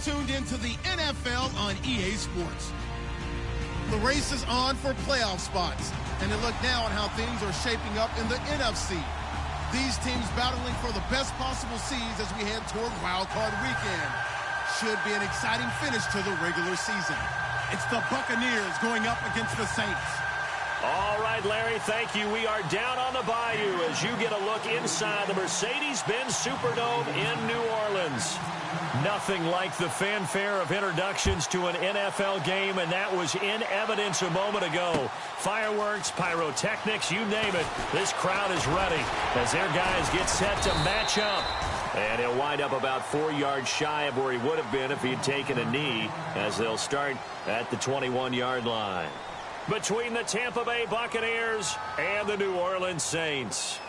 tuned into the NFL on EA Sports. The race is on for playoff spots, and a look now at how things are shaping up in the NFC. These teams battling for the best possible seeds as we head toward Wild Card Weekend. Should be an exciting finish to the regular season. It's the Buccaneers going up against the Saints. All right, Larry, thank you. We are down on the bayou as you get a look inside the Mercedes-Benz Superdome in New Orleans. Nothing like the fanfare of introductions to an NFL game, and that was in evidence a moment ago. Fireworks, pyrotechnics, you name it. This crowd is ready as their guys get set to match up. And he'll wind up about 4 yards shy of where he would have been if he had taken a knee, as they'll start at the 21-yard line. Between the Tampa Bay Buccaneers and the New Orleans Saints.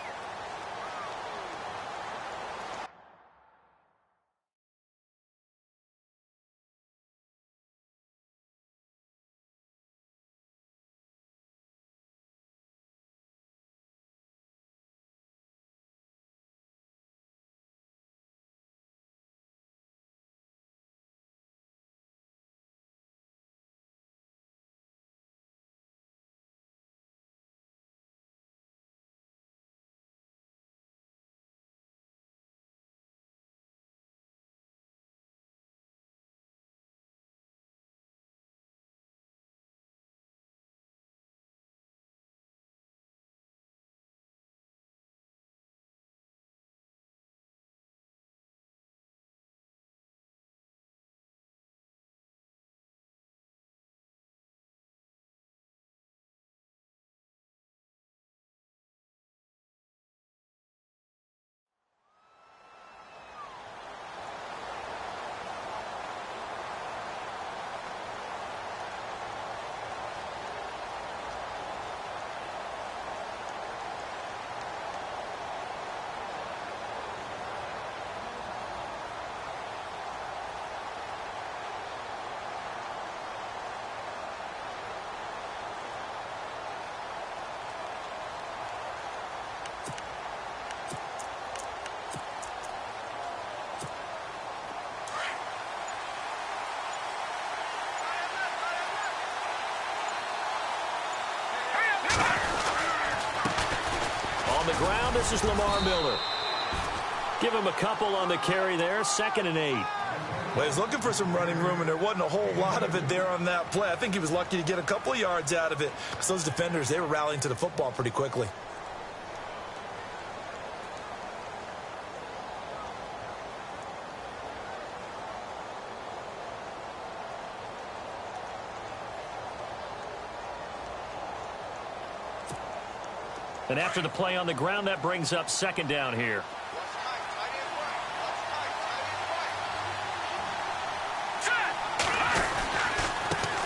On the ground, this is Lamar Miller. Give him a couple on the carry there, 2nd and 8. Well, he was looking for some running room, and there wasn't a whole lot of it there on that play. I think he was lucky to get a couple of yards out of it, because those defenders, they were rallying to the football pretty quickly. And after the play on the ground, that brings up 2nd down here.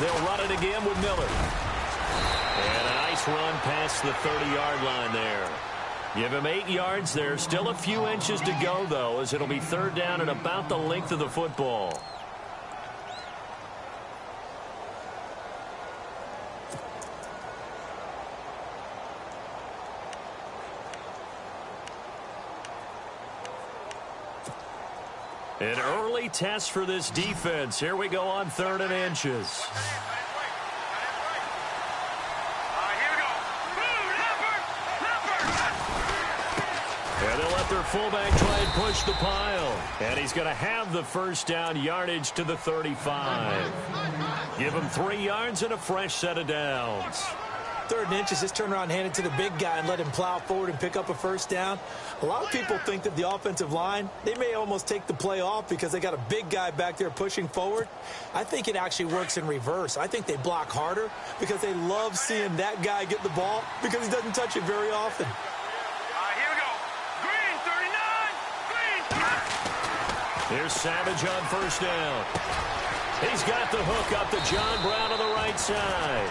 They'll run it again with Miller. And a nice run past the 30-yard line there. Give him 8 yards there. Still a few inches to go, though, as it'll be 3rd down and about the length of the football. An early test for this defense. Here we go on 3rd and inches. And they'll let their fullback try and push the pile. And he's going to have the 1st down yardage to the 35. Give him 3 yards and a fresh set of downs. 3rd and inches, just turn around and hand it to the big guy and let him plow forward and pick up a 1st down. A lot of people think that the offensive line, they may almost take the play off because they got a big guy back there pushing forward. I think it actually works in reverse. I think they block harder because they love seeing that guy get the ball because he doesn't touch it very often. Here we go. Green, 39. Green. Here's Savage on 1st down. He's got the hook up to John Brown on the right side.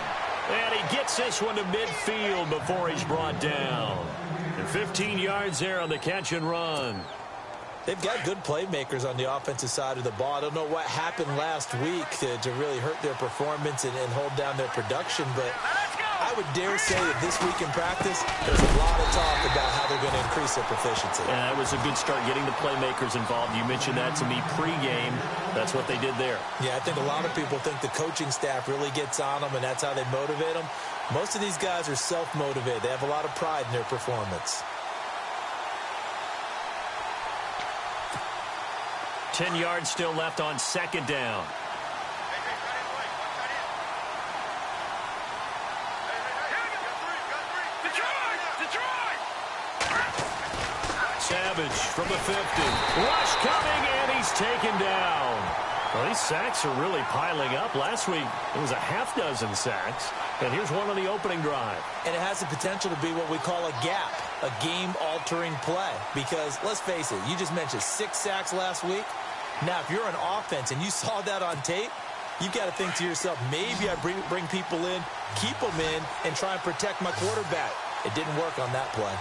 And he gets this one to midfield before he's brought down. And 15 yards there on the catch and run. They've got good playmakers on the offensive side of the ball. I don't know what happened last week to really hurt their performance and hold down their production, but I would dare say that this week in practice, there's a lot of talk about how they're going to increase their proficiency. Yeah, that was a good start getting the playmakers involved. You mentioned that to me pregame. That's what they did there. Yeah, I think a lot of people think the coaching staff really gets on them, and that's how they motivate them. Most of these guys are self-motivated. They have a lot of pride in their performance. 10 yards still left on second down. Savage from the 50. Rush coming, and he's taken down. Well, these sacks are really piling up. Last week, it was a half dozen sacks. And here's one on the opening drive. And it has the potential to be what we call a gap, a game-altering play. Because, let's face it, you just mentioned 6 sacks last week. Now, if you're an offense and you saw that on tape, you've got to think to yourself, maybe I bring people in, keep them in, and try and protect my quarterback. It didn't work on that play.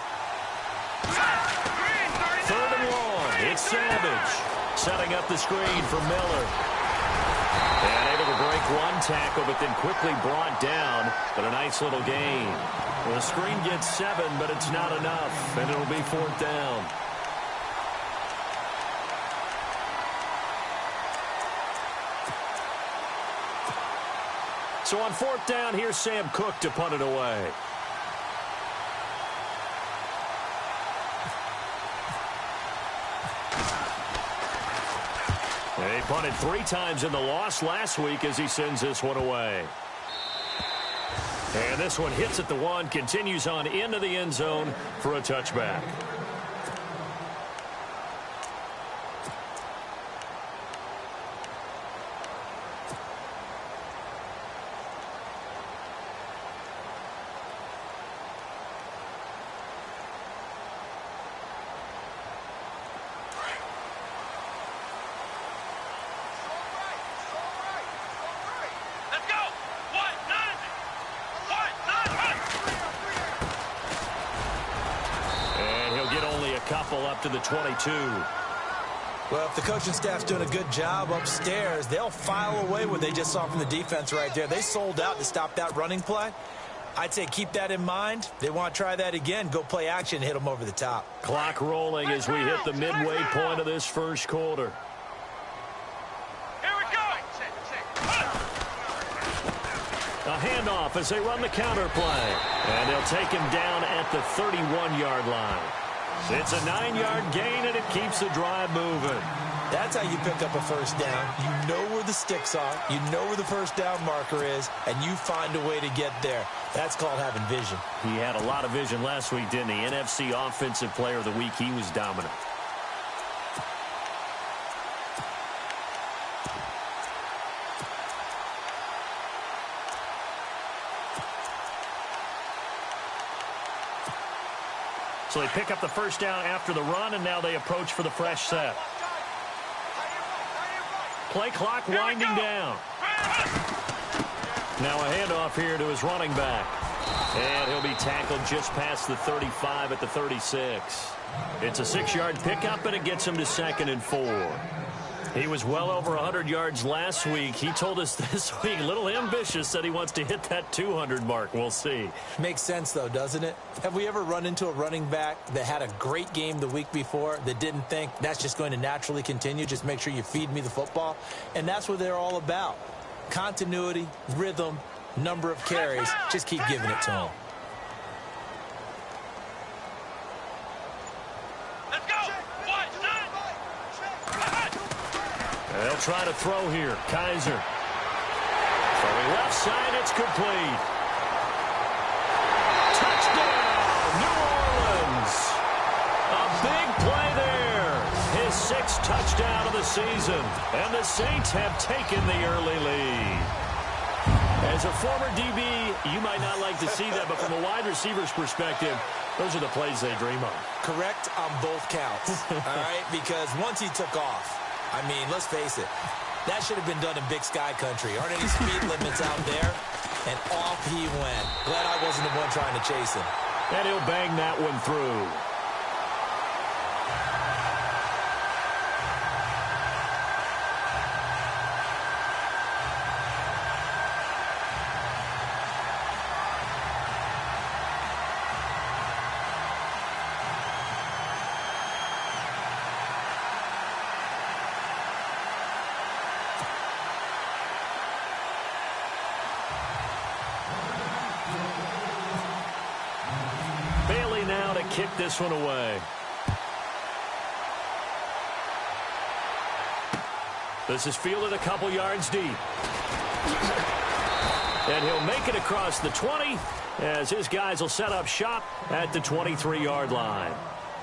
Third and long. It's Savage setting up the screen for Miller. And able to break one tackle, but then quickly brought down. But a nice little gain. Well, the screen gets 7, but it's not enough. And it'll be 4th down. So on 4th down, here's Sam Cook to punt it away. He punted 3 times in the loss last week as he sends this one away. And this one hits at the 1, continues on into the end zone for a touchback. Up to the 22. Well, if the coaching staff's doing a good job upstairs, they'll file away what they just saw from the defense right there. They sold out to stop that running play. I'd say keep that in mind. They want to try that again. Go play action, hit them over the top. Clock rolling as we hit the midway point of this first quarter. Here we go. A handoff as they run the counter play. And they'll take him down at the 31-yard line. It's a 9-yard gain, and it keeps the drive moving. That's how you pick up a first down. You know where the sticks are. You know where the first down marker is, and you find a way to get there. That's called having vision. He had a lot of vision last week, didn't he? NFC Offensive Player of the Week. He was dominant. So they pick up the first down after the run, and now they approach for the fresh set. Play clock winding down. Now a handoff here to his running back. And he'll be tackled just past the 35 at the 36. It's a 6-yard pickup, and it gets him to 2nd and 4. He was well over 100 yards last week. He told us this week, a little ambitious, said he wants to hit that 200 mark. We'll see. Makes sense, though, doesn't it? Have we ever run into a running back that had a great game the week before that didn't think that's just going to naturally continue? Just make sure you feed me the football. And that's what they're all about. Continuity, rhythm, number of carries. Just keep giving it to them. They'll try to throw here. Kaiser. From the left side, it's complete. Touchdown, New Orleans. A big play there. His 6th touchdown of the season. And the Saints have taken the early lead. As a former DB, you might not like to see that, but from a wide receiver's perspective, those are the plays they dream of. Correct on both counts, all right? Because once he took off, I mean, let's face it, that should have been done in Big Sky country. Aren't any speed limits out there? And off he went. Glad I wasn't the one trying to chase him. And he'll bang that one through. kick this one away. This is fielded a couple yards deep. And he'll make it across the 20 as his guys will set up shop at the 23-yard line.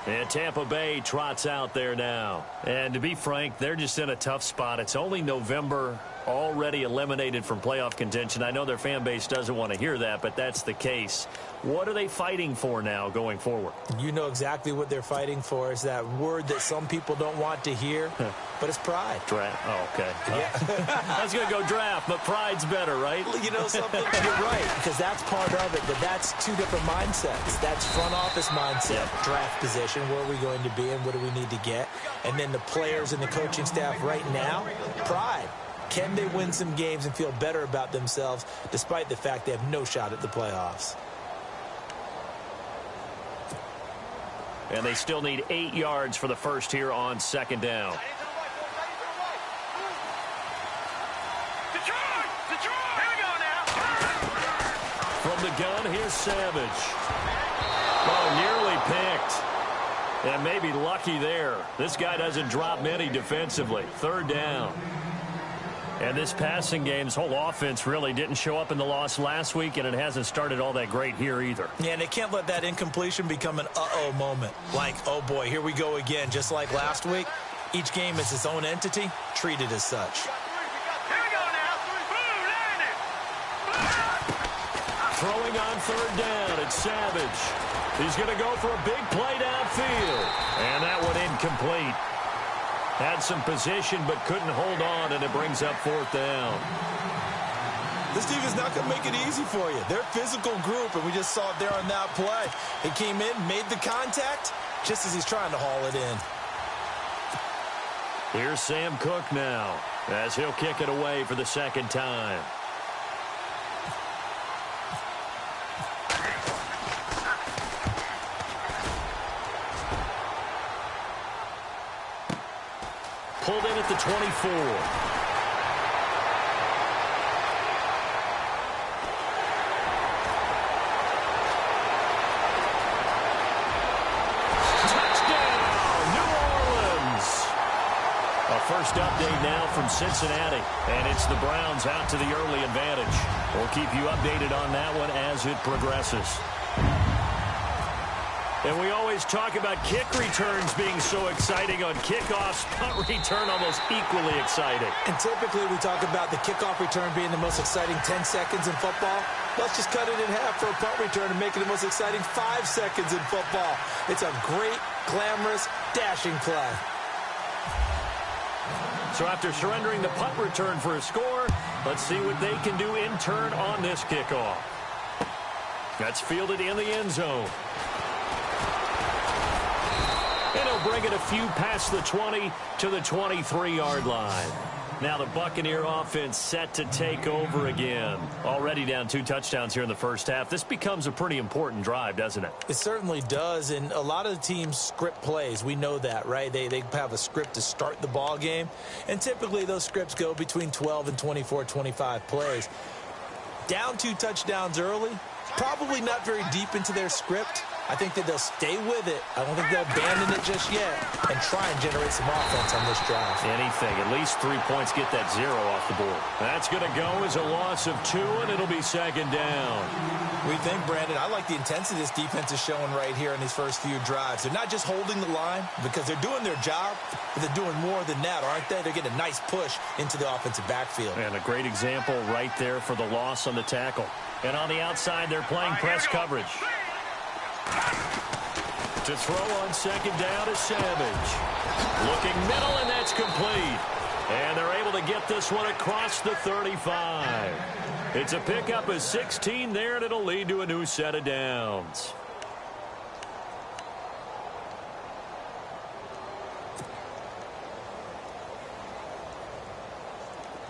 And Tampa Bay trots out there now. And to be frank, they're just in a tough spot. It's only November, already eliminated from playoff contention. I know their fan base doesn't want to hear that, but that's the case. What are they fighting for now going forward? You know exactly what they're fighting for. Is that word that some people don't want to hear, but it's pride. Draft. Oh, okay. Yeah. I was going to go draft, but pride's better, right? You know something? You're right, because that's part of it, but that's two different mindsets. That's front office mindset, draft position, where are we going to be and what do we need to get? And then the players and the coaching staff right now, pride. Can they win some games and feel better about themselves despite the fact they have no shot at the playoffs? And they still need 8 yards for the first here on second down. From the gun, here's Savage. Oh, nearly picked. And maybe lucky there. This guy doesn't drop many defensively. Third down. And this passing game's whole offense really didn't show up in the loss last week, and it hasn't started all that great here either. Yeah, and they can't let that incompletion become an uh-oh moment. Like, oh boy, here we go again, just like last week. Each game is its own entity, treated as such. Throwing on third down, it's Savage. He's going to go for a big play downfield. And that one incomplete. Had some position but couldn't hold on, and it brings up fourth down. This team is not going to make it easy for you. They're a physical group, and we just saw it there on that play. He came in, made the contact, just as he's trying to haul it in. Here's Sam Cook now, as he'll kick it away for the second time. Pulled in at the 24. Touchdown, New Orleans. A first update now from Cincinnati, and it's the Browns out to the early advantage. We'll keep you updated on that one as it progresses. And we always talk about kick returns being so exciting. On kickoffs, punt return almost equally exciting. And typically we talk about the kickoff return being the most exciting 10 seconds in football. Let's just cut it in half for a punt return and make it the most exciting 5 seconds in football. It's a great, glamorous, dashing play. So after surrendering the punt return for a score, let's see what they can do in turn on this kickoff. That's fielded in the end zone. And he'll bring it a few past the 20 to the 23-yard line. Now the Buccaneer offense set to take over again. Already down 2 touchdowns here in the first half. This becomes a pretty important drive, doesn't it? It certainly does, and a lot of the teams script plays. We know that, right? They have a script to start the ball game, and typically those scripts go between 12 and 24, 25 plays. Down 2 touchdowns early, probably not very deep into their script. I think that they'll stay with it. I don't think they'll abandon it just yet and try and generate some offense on this drive. Anything. At least 3 points, get that 0 off the board. That's going to go as a loss of 2, and it'll be second down. We think, Brandon, I like the intensity this defense is showing right here in these first few drives. They're not just holding the line because they're doing their job, but they're doing more than that, aren't they? They're getting a nice push into the offensive backfield. And a great example right there for the loss on the tackle. And on the outside, they're playing press coverage. To throw on second down is Savage. Looking middle, and that's complete. And they're able to get this one across the 35. It's a pickup of 16 there, and it'll lead to a new set of downs.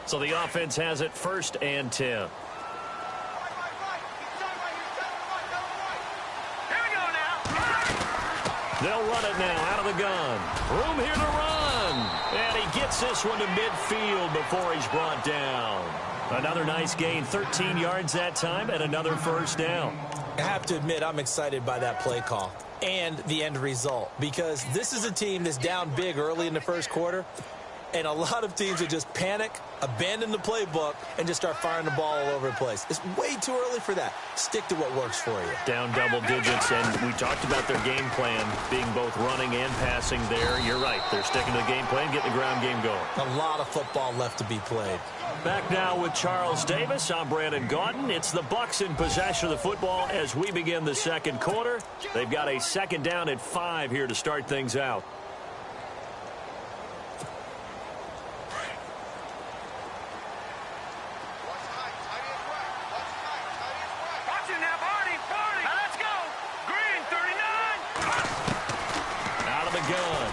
So the offense has it 1st and 10. They'll run it now out of the gun. Room here to run. And he gets this one to midfield before he's brought down. Another nice gain, 13 yards that time, and another first down. I have to admit, I'm excited by that play call. and the end result, because this is a team that's down big early in the first quarter, and a lot of teams will just panic, abandon the playbook, and just start firing the ball all over the place. It's way too early for that. Stick to what works for you. Down double digits, and we talked about their game plan being both running and passing there. You're right. They're sticking to the game plan, getting the ground game going. A lot of football left to be played. Back now with Charles Davis. I'm Brandon Gaudin. It's the Bucs in possession of the football as we begin the second quarter. They've got a second down at 5 here to start things out.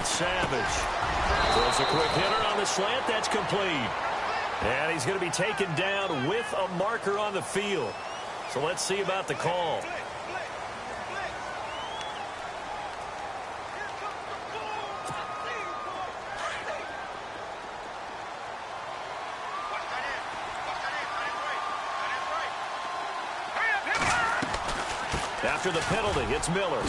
Savage throws a quick hitter on the slant. That's complete. And he's going to be taken down with a marker on the field. So let's see about the call. After the penalty, it's Miller.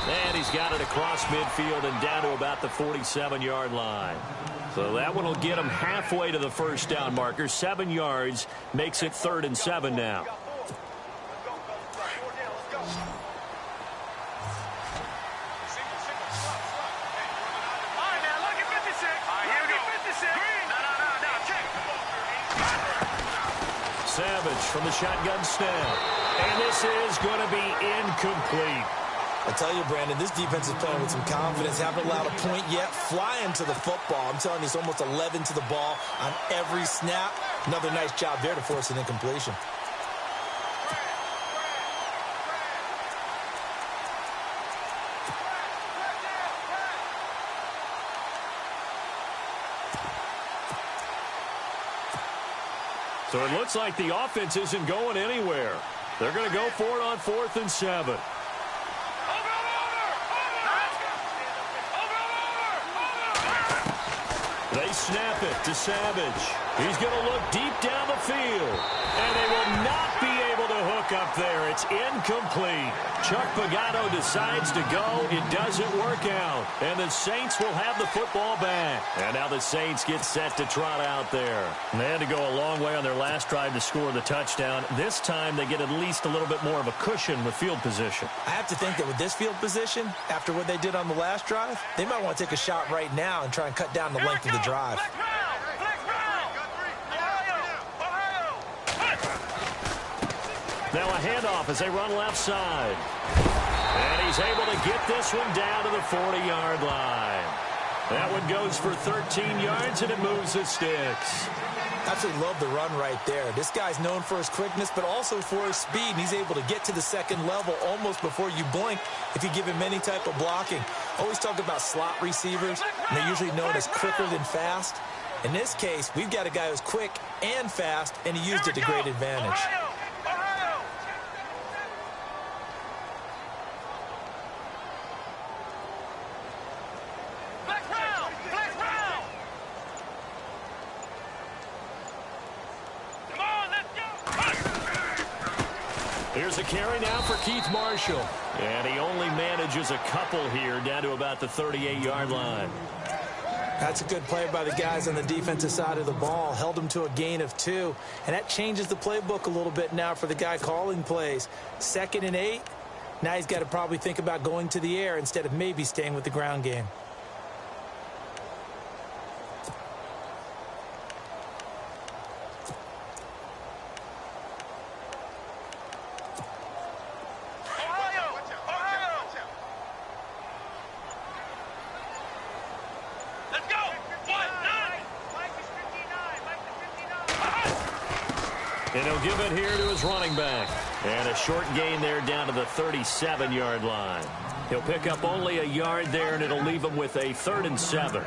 And he's got it across midfield and down to about the 47-yard line. So that one will get him halfway to the first down marker. 7 yards makes it 3rd and 7 now. Savage from the shotgun snap. And this is going to be incomplete. I tell you, Brandon, this defense is playing with some confidence. Haven't allowed a point yet. Flying to the football. I'm telling you, it's almost 11 to the ball on every snap. Another nice job there to force an incompletion. So it looks like the offense isn't going anywhere. They're going to go for it on 4th and 7. They snap it to Savage. He's going to look deep down the field. And they will not be able to hook up there. It's incomplete. Chuck Pagano decides to go. It doesn't work out. And the Saints will have the football back. And now the Saints get set to trot out there. And they had to go a long way on their last drive to score the touchdown. This time they get at least a little bit more of a cushion with field position. I have to think that with this field position, after what they did on the last drive, they might want to take a shot right now and try and cut down the length of the drive. Now a handoff as they run left side. And he's able to get this one down to the 40-yard line. That one goes for 13 yards, and it moves the sticks. Absolutely love the run right there. This guy's known for his quickness, but also for his speed. And he's able to get to the second level almost before you blink if you give him any type of blocking. Always talk about slot receivers, and they're usually known as quicker than fast. In this case, we've got a guy who's quick and fast, and he used it to great advantage. Here's a carry now for Keith Marshall. And he only manages a couple here down to about the 38-yard line. That's a good play by the guys on the defensive side of the ball. Held them to a gain of 2. And that changes the playbook a little bit now for the guy calling plays. 2nd and 8. Now he's got to probably think about going to the air instead of maybe staying with the ground game. And he'll give it here to his running back. And a short gain there down to the 37-yard line. He'll pick up only a yard there, and it'll leave him with a 3rd and 7.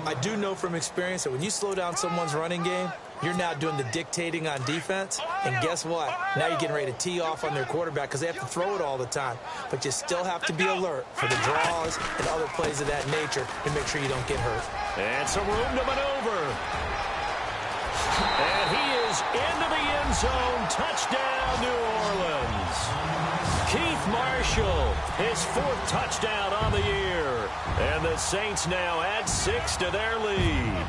I do know from experience that when you slow down someone's running game, you're now doing the dictating on defense. And guess what? Now you're getting ready to tee off on their quarterback because they have to throw it all the time. But you still have to be alert for the draws and other plays of that nature to make sure you don't get hurt. And some room to maneuver. And he is into the end zone. Touchdown, New Orleans. Keith Marshall, his 4th touchdown on the year. And the Saints now add 6 to their lead.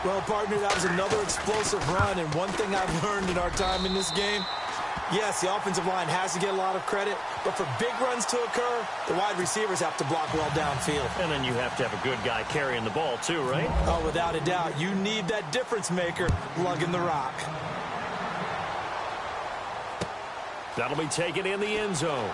Well, partner, that was another explosive run, and one thing I've learned in our time in this game, yes, the offensive line has to get a lot of credit, but for big runs to occur, the wide receivers have to block well downfield. And then you have to have a good guy carrying the ball too, right? Oh, without a doubt. You need that difference maker lugging the rock. That'll be taken in the end zone.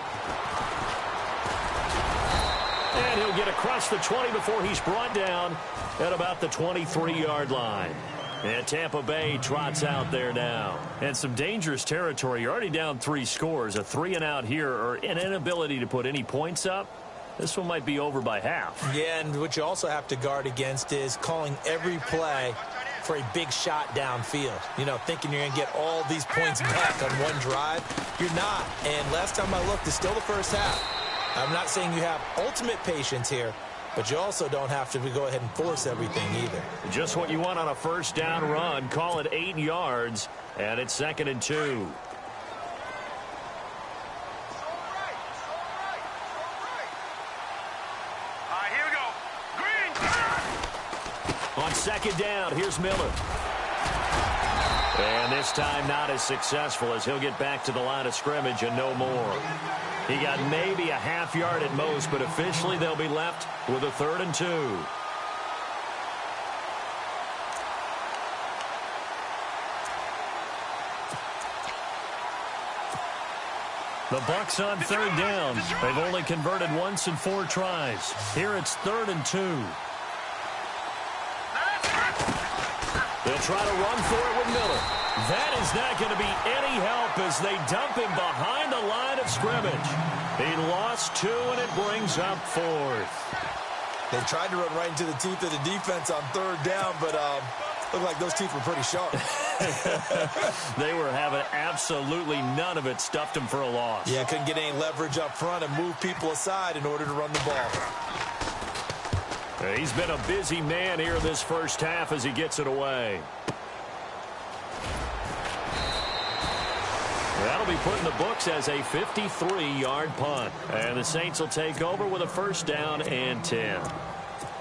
And he'll get across the 20 before he's brought down at about the 23-yard line. And Tampa Bay trots out there now. And some dangerous territory. You're already down 3 scores. A 3-and-out here, or an inability to put any points up. This one might be over by half. Yeah, and what you also have to guard against is calling every play for a big shot downfield. You know, thinking you're going to get all these points back on one drive. You're not. And last time I looked, it's still the first half. I'm not saying you have ultimate patience here, but you also don't have to go ahead and force everything either. Just what you want on a first down run. Call it 8 yards, and it's 2nd and 2. Here we go. Green. On 2nd down, here's Miller. And this time not as successful as he'll get back to the line of scrimmage and no more. He got maybe a half yard at most, but officially they'll be left with a 3rd and 2. The Bucs on 3rd down. They've only converted once in 4 tries. Here it's 3rd and 2. They'll try to run for it with Miller. That is not going to be any help as they dump him behind the line of scrimmage. He lost 2, and it brings up 4th. They tried to run right into the teeth of the defense on 3rd down, but looked like those teeth were pretty sharp. They were having absolutely none of it. Stuffed him for a loss. Yeah, couldn't get any leverage up front and move people aside in order to run the ball. He's been a busy man here this first half as he gets it away. That'll be put in the books as a 53-yard punt. And the Saints will take over with a 1st down and 10.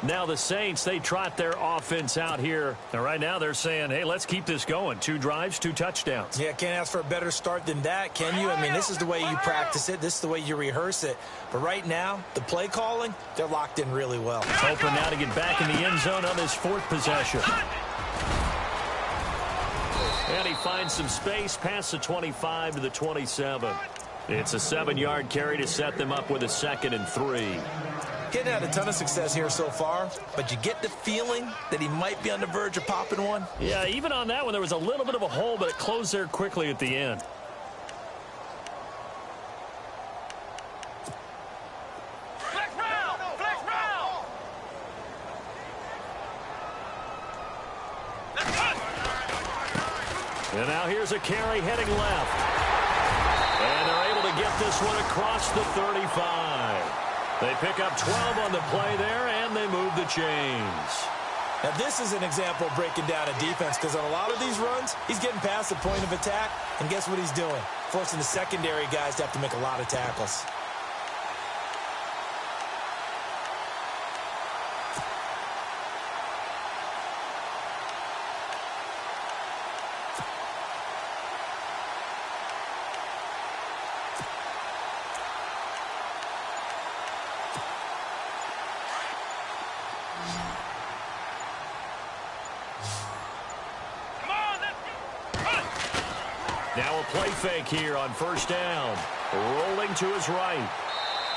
Now the Saints, they trot their offense out here. And right now they're saying, hey, let's keep this going. 2 drives, 2 touchdowns. Yeah, can't ask for a better start than that, can you? I mean, this is the way you practice it. This is the way you rehearse it. But right now, the play calling, they're locked in really well. Hoping now to get back in the end zone on his 4th possession. And he finds some space past the 25 to the 27. It's a 7-yard carry to set them up with a 2nd and 3. Getting had a ton of success here so far, but you get the feeling that he might be on the verge of popping one. Yeah, even on that one, there was a little bit of a hole, but it closed there quickly at the end. Flex round. Flex round. Let's go. And now here's a carry heading left. And they're able to get this one across the 35. They pick up 12 on the play there, and they move the chains. Now, this is an example of breaking down a defense, because on a lot of these runs, he's getting past the point of attack, and guess what he's doing? Forcing the secondary guys to have to make a lot of tackles. Now a play fake here on 1st down. Rolling to his right.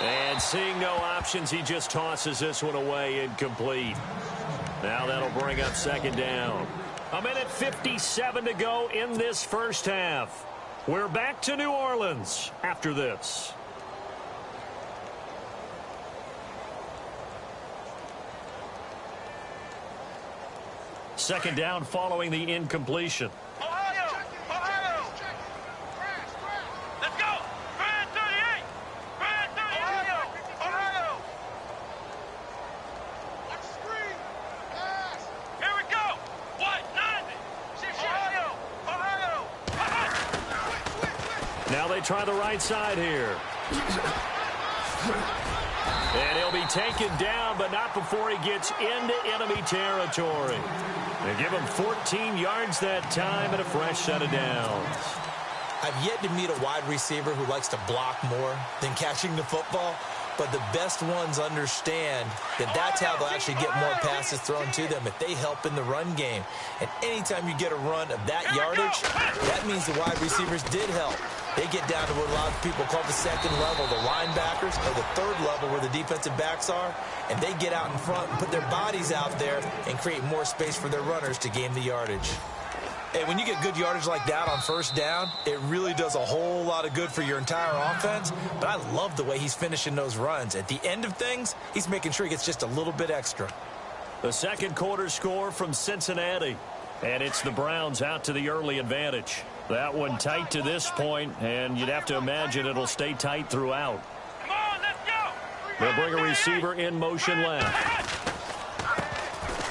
And seeing no options, he just tosses this one away, incomplete. Now that'll bring up 2nd down. 1:57 to go in this first half. We're back to New Orleans after this. Second down following the incompletion. Ohio. Ohio. Let's go. Grand 38. Grand 38. Ohio. Ohio. Watch the screen. Pass. Here we go. What? 90. Ohio. Ohio. Now they try the right side here. And he'll be taken down, but not before he gets into enemy territory. They give him 14 yards that time and a fresh set of downs. I've yet to meet a wide receiver who likes to block more than catching the football, but the best ones understand that that's how they'll actually get more passes thrown to them if they help in the run game. And anytime you get a run of that yardage, that means the wide receivers did help. They get down to what a lot of people call the second level, the linebackers, or the third level where the defensive backs are, and they get out in front and put their bodies out there and create more space for their runners to gain the yardage. And when you get good yardage like that on first down, it really does a whole lot of good for your entire offense. But I love the way he's finishing those runs. At the end of things, he's making sure he gets just a little bit extra. The second quarter score from Cincinnati. And it's the Browns out to the early advantage. That one tight to this point, and you'd have to imagine it'll stay tight throughout. Come on, let's go. They'll bring a receiver in motion left.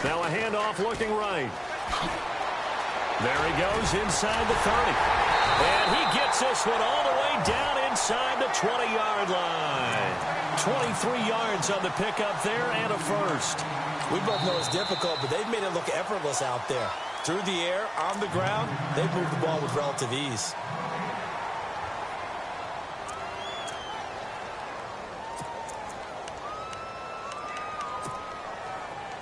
Now a handoff looking right. There he goes inside the 30. And he gets this one all the way down inside the 20-yard line. 23 yards on the pickup there and a first. We both know it's difficult, but they've made it look effortless out there. Through the air, on the ground, they've moved the ball with relative ease.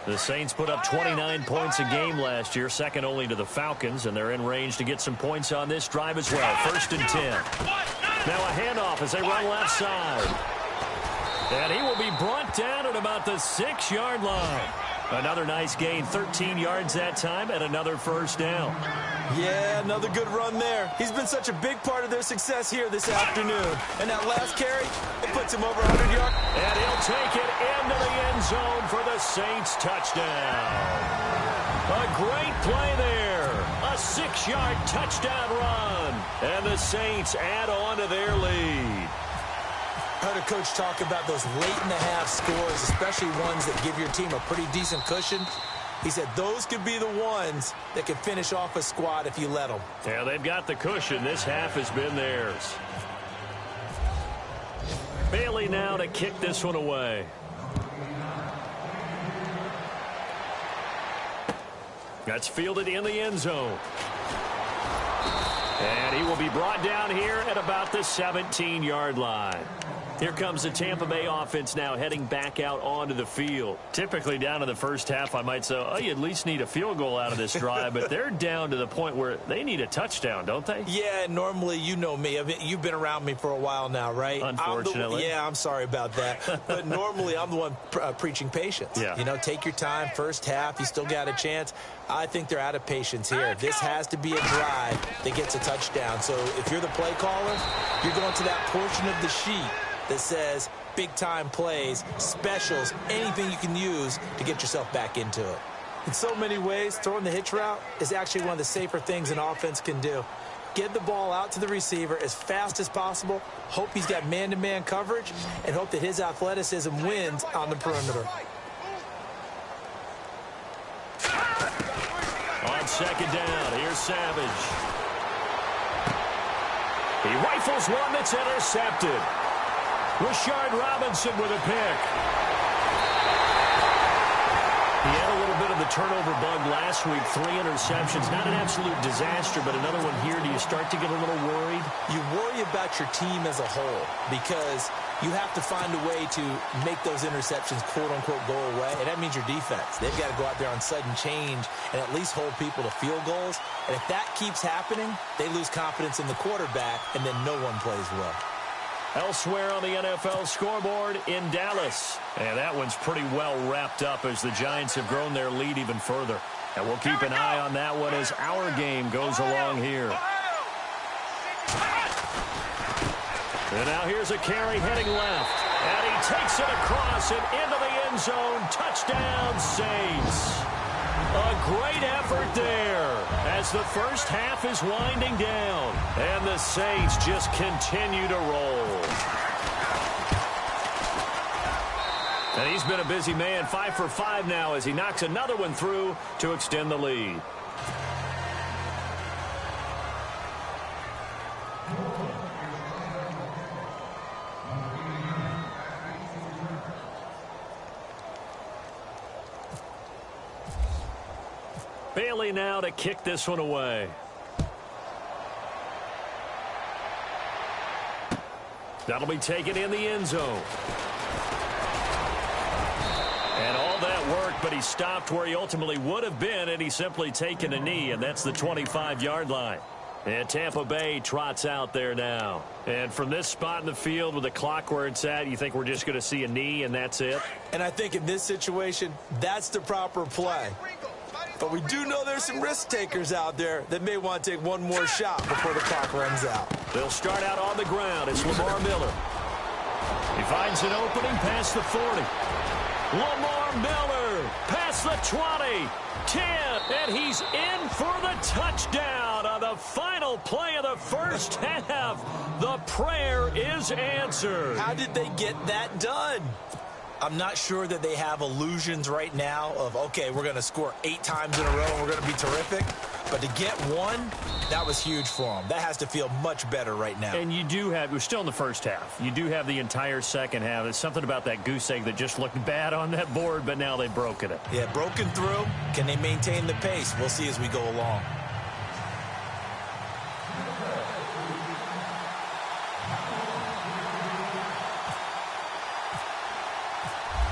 The Saints put up 29 points a game last year, second only to the Falcons, and they're in range to get some points on this drive as well. 1st and 10. Now a handoff as they run left side. And he will be brought down at about the 6-yard line. Another nice gain, 13 yards that time, and another first down. Yeah, another good run there. He's been such a big part of their success here this afternoon. And that last carry, it puts him over 100 yards. And he'll take it into the end zone for the Saints touchdown. A great play there. A 6-yard touchdown run. And the Saints add on to their lead. I heard a coach talk about those late-in-the-half scores, especially ones that give your team a pretty decent cushion. He said those could be the ones that could finish off a squad if you let them. Yeah, they've got the cushion. This half has been theirs. Bailey now to kick this one away. That's fielded in the end zone. And he will be brought down here at about the 17-yard line. Here comes the Tampa Bay offense now heading back out onto the field. Typically down in the first half, I might say, oh, you at least need a field goal out of this drive, but they're down to the point where they need a touchdown, don't they? Yeah, normally, you know me. I mean, you've been around me for a while now, right? Unfortunately. I'm sorry about that. But normally, I'm the one preaching patience. Yeah. You know, take your time, first half, you still got a chance. I think they're out of patience here. This has to be a drive that gets a touchdown. So if you're the play caller, you're going to that portion of the sheet that says big-time plays, specials, anything you can use to get yourself back into it. In so many ways, throwing the hitch route is actually one of the safer things an offense can do. Get the ball out to the receiver as fast as possible, hope he's got man-to-man coverage, and hope that his athleticism wins on the perimeter. On second down, here's Savage. He rifles one that's intercepted. Rashard Robinson with a pick. He had a little bit of the turnover bug last week, 3 interceptions. Not an absolute disaster, but another one here. Do you start to get a little worried? You worry about your team as a whole because you have to find a way to make those interceptions, quote-unquote, go away, and that means your defense. They've got to go out there on sudden change and at least hold people to field goals. And if that keeps happening, they lose confidence in the quarterback, and then no one plays well. Elsewhere on the NFL scoreboard in Dallas. And that one's pretty well wrapped up as the Giants have grown their lead even further. And we'll keep an eye on that one as our game goes along here. And now here's a carry heading left. And he takes it across and into the end zone. Touchdown, Saints. A great effort there as the first half is winding down. And the Saints just continue to roll. And he's been a busy man, 5 for 5 now as he knocks another one through to extend the lead. Bailey now to kick this one away. That'll be taken in the end zone. And all that worked, but he stopped where he ultimately would have been, and he's simply taken a knee, and that's the 25-yard line. And Tampa Bay trots out there now. And from this spot in the field with the clock where it's at, you think we're just going to see a knee and that's it? And I think in this situation, that's the proper play. But we do know there's some risk takers out there that may want to take one more shot before the clock runs out. They'll start out on the ground. It's Lamar Miller. He finds an opening past the 40. Lamar Miller past the 20, 10, and he's in for the touchdown on the final play of the first half. The prayer is answered. How did they get that done? I'm not sure that they have illusions right now of, okay, we're going to score 8 times in a row and we're going to be terrific. But to get one, that was huge for them. That has to feel much better right now. And you do have, we're still in the first half. You do have the entire second half. There's something about that goose egg that just looked bad on that board, but now they've broken it. Yeah, broken through. Can they maintain the pace? We'll see as we go along.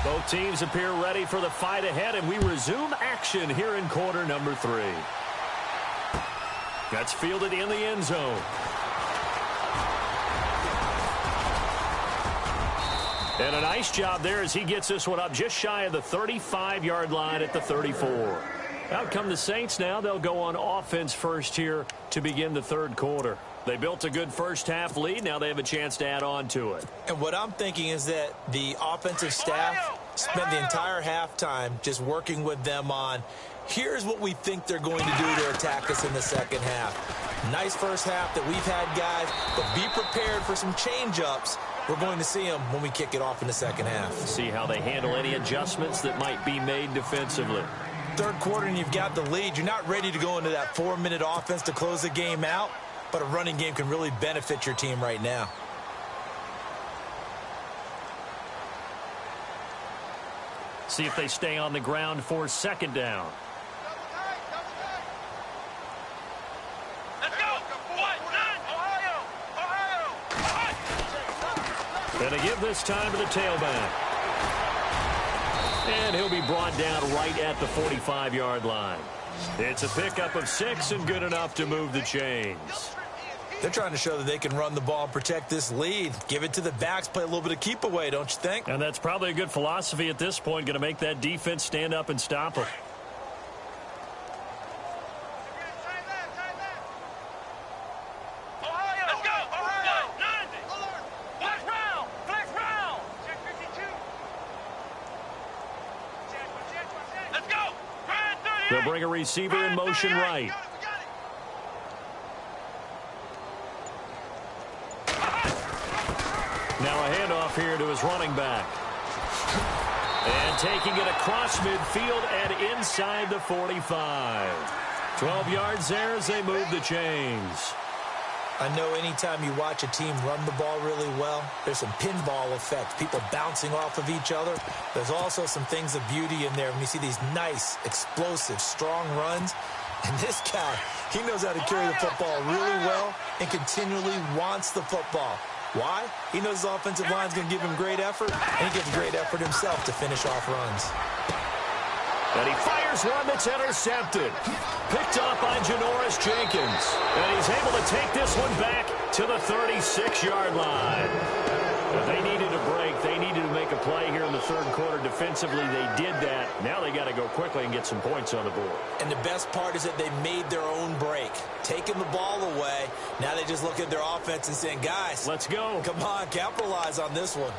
Both teams appear ready for the fight ahead, and we resume action here in quarter number 3. That's fielded in the end zone. And a nice job there as he gets this one up just shy of the 35-yard line at the 34. Out come the Saints now. They'll go on offense first here to begin the third quarter. They built a good first-half lead. Now they have a chance to add on to it. And what I'm thinking is that the offensive staff spent the entire halftime just working with them on, here's what we think they're going to do to attack us in the second half. Nice first half that we've had, guys, but be prepared for some change-ups. We're going to see them when we kick it off in the second half. See how they handle any adjustments that might be made defensively. Third quarter and you've got the lead. You're not ready to go into that 4-minute offense to close the game out. But a running game can really benefit your team right now. See if they stay on the ground for second down. Let's go. Ohio. And they give this time to the tailback. And he'll be brought down right at the 45-yard line. It's a pickup of 6 and good enough to move the chains. They're trying to show that they can run the ball and protect this lead. Give it to the backs, play a little bit of keep away, don't you think? And that's probably a good philosophy at this point, going to make that defense stand up and stop them. Ohio. Let's go. Ohio. 90. Flex round. Check 52. Let's go. They'll bring a receiver in motion right. Now a handoff here to his running back. And taking it across midfield and inside the 45. 12 yards there as they move the chains. I know anytime you watch a team run the ball really well, there's some pinball effect, people bouncing off of each other. There's also some things of beauty in there when you see these nice, explosive, strong runs. And this guy, he knows how to carry the football really well and continually wants the football. Why? He knows his offensive line's going to give him great effort, and he gives great effort himself to finish off runs. And he fires one that's intercepted. Picked off by Janoris Jenkins. And he's able to take this one back to the 36-yard line. But they needed a break. They needed to make a play here in the third quarter. Defensively, they did that. Now they got to go quickly and get some points on the board. And the best part is that they made their own break. Taking the ball away. Now they just look at their offense and saying, guys, let's go. Come on, capitalize on this one.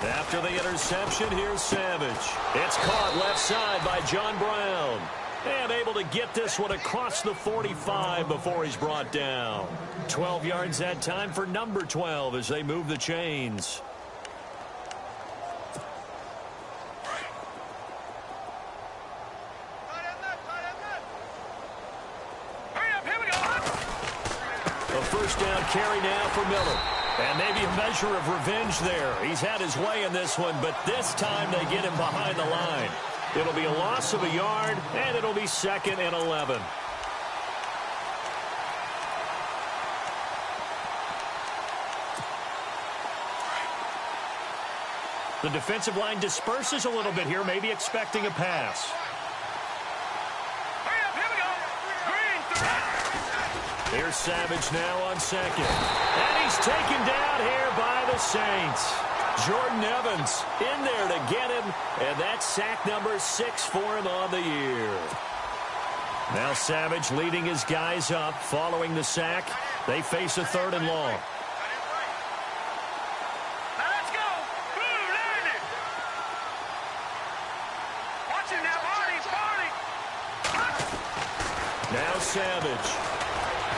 After the interception, here's Savage. It's caught left side by John Brown. And able to get this one across the 45 before he's brought down. 12 yards that time for number 12 as they move the chains. first down carry now for Miller. And maybe a measure of revenge there. He's had his way in this one, but this time they get him behind the line. It'll be a loss of a yard, and it'll be 2nd and 11. The defensive line disperses a little bit here, maybe expecting a pass. Here's Savage now on 2nd. And he's taken down here by the Saints. Jordan Evans in there to get him, and that's sack number 6 for him on the year. Now Savage leading his guys up following the sack. They face a 3rd and long. Let's go. Blue landed. Watch him now, Barney. Now Savage.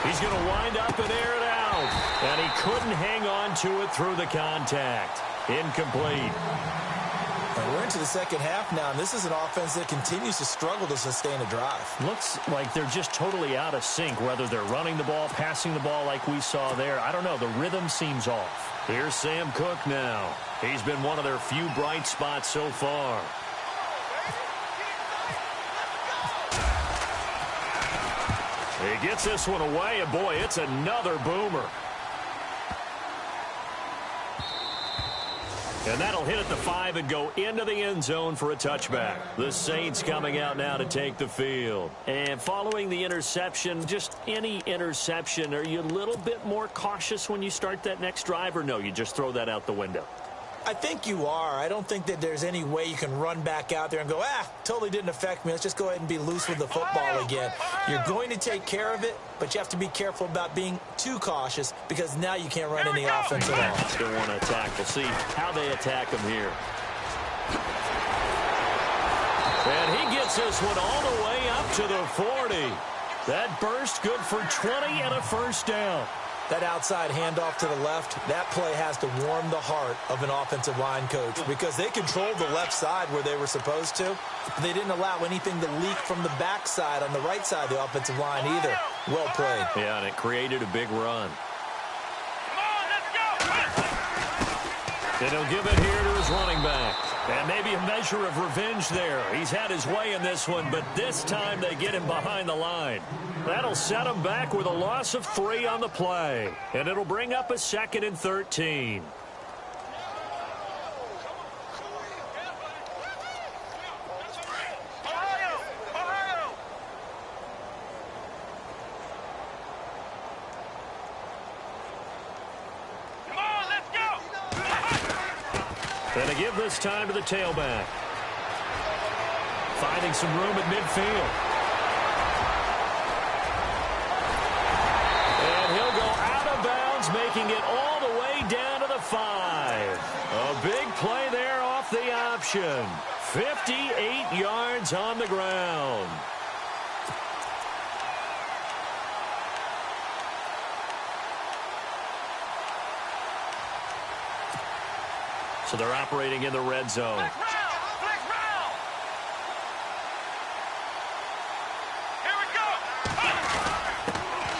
He's going to wind up and air it out. And he couldn't hang on to it through the contact. Incomplete. And we're into the second half now, and this is an offense that continues to struggle to sustain a drive. Looks like they're just totally out of sync, whether they're running the ball, passing the ball like we saw there. I don't know. The rhythm seems off. Here's Sam Cook now. He's been one of their few bright spots so far. He gets this one away, and boy, it's another boomer. And that'll hit at the 5 and go into the end zone for a touchback. The Saints coming out now to take the field. And following the interception, just any interception, are you a little bit more cautious when you start that next drive, or no, you just throw that out the window? I think you are. I don't think that there's any way you can run back out there and go, totally didn't affect me. Let's just go ahead and be loose with the football again. You're going to take care of it, but you have to be careful about being too cautious because now you can't run any offense at all. Still want to attack. We'll see how they attack him here. And he gets this one all the way up to the 40. That burst good for 20 and a first down. That outside handoff to the left, that play has to warm the heart of an offensive line coach because they controlled the left side where they were supposed to. They didn't allow anything to leak from the backside on the right side of the offensive line either. Well played. Yeah, and it created a big run. And he'll give it here to his running back. And maybe a measure of revenge there. He's had his way in this one, but this time they get him behind the line. That'll set him back with a loss of 3 on the play. And it'll bring up a 2nd and 13. And to give this time to the tailback. Finding some room at midfield. And he'll go out of bounds, making it all the way down to the 5. A big play there off the option. 58 yards on the ground. So they're operating in the red zone.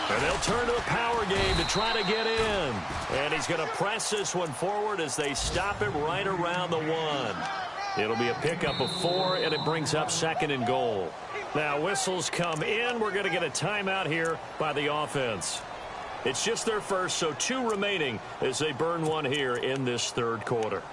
And they'll turn to the power game to try to get in. And he's going to press this one forward as they stop him right around the 1. It'll be a pickup of 4, and it brings up 2nd and goal. Now whistles come in. We're going to get a timeout here by the offense. It's just their first, so 2 remaining as they burn one here in this third quarter.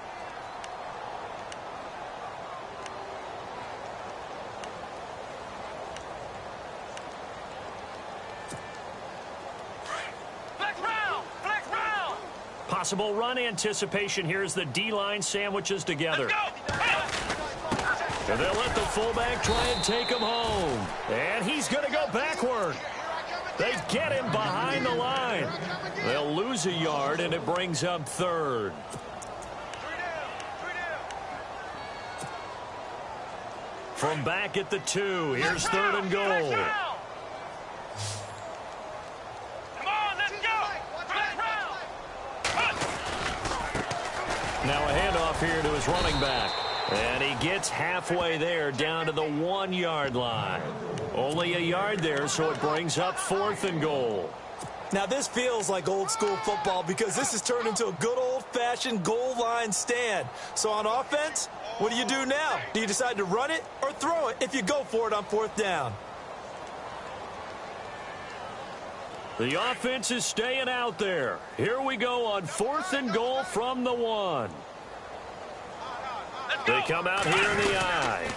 Possible run anticipation here as the D-line sandwiches together. And they'll let the fullback try and take him home. And he's going to go backward. They get him behind the line. They'll lose a yard, and it brings up 3rd. From back at the 2, here's 3rd and goal. Now a handoff here to his running back. And he gets halfway there down to the 1-yard line. Only a yard there, so it brings up 4th and goal. Now, this feels like old-school football because this has turned into a good old-fashioned goal line stand. So on offense, what do you do now? Do you decide to run it or throw it if you go for it on 4th down? The offense is staying out there. Here we go on 4th and goal from the 1. They come out here in the I.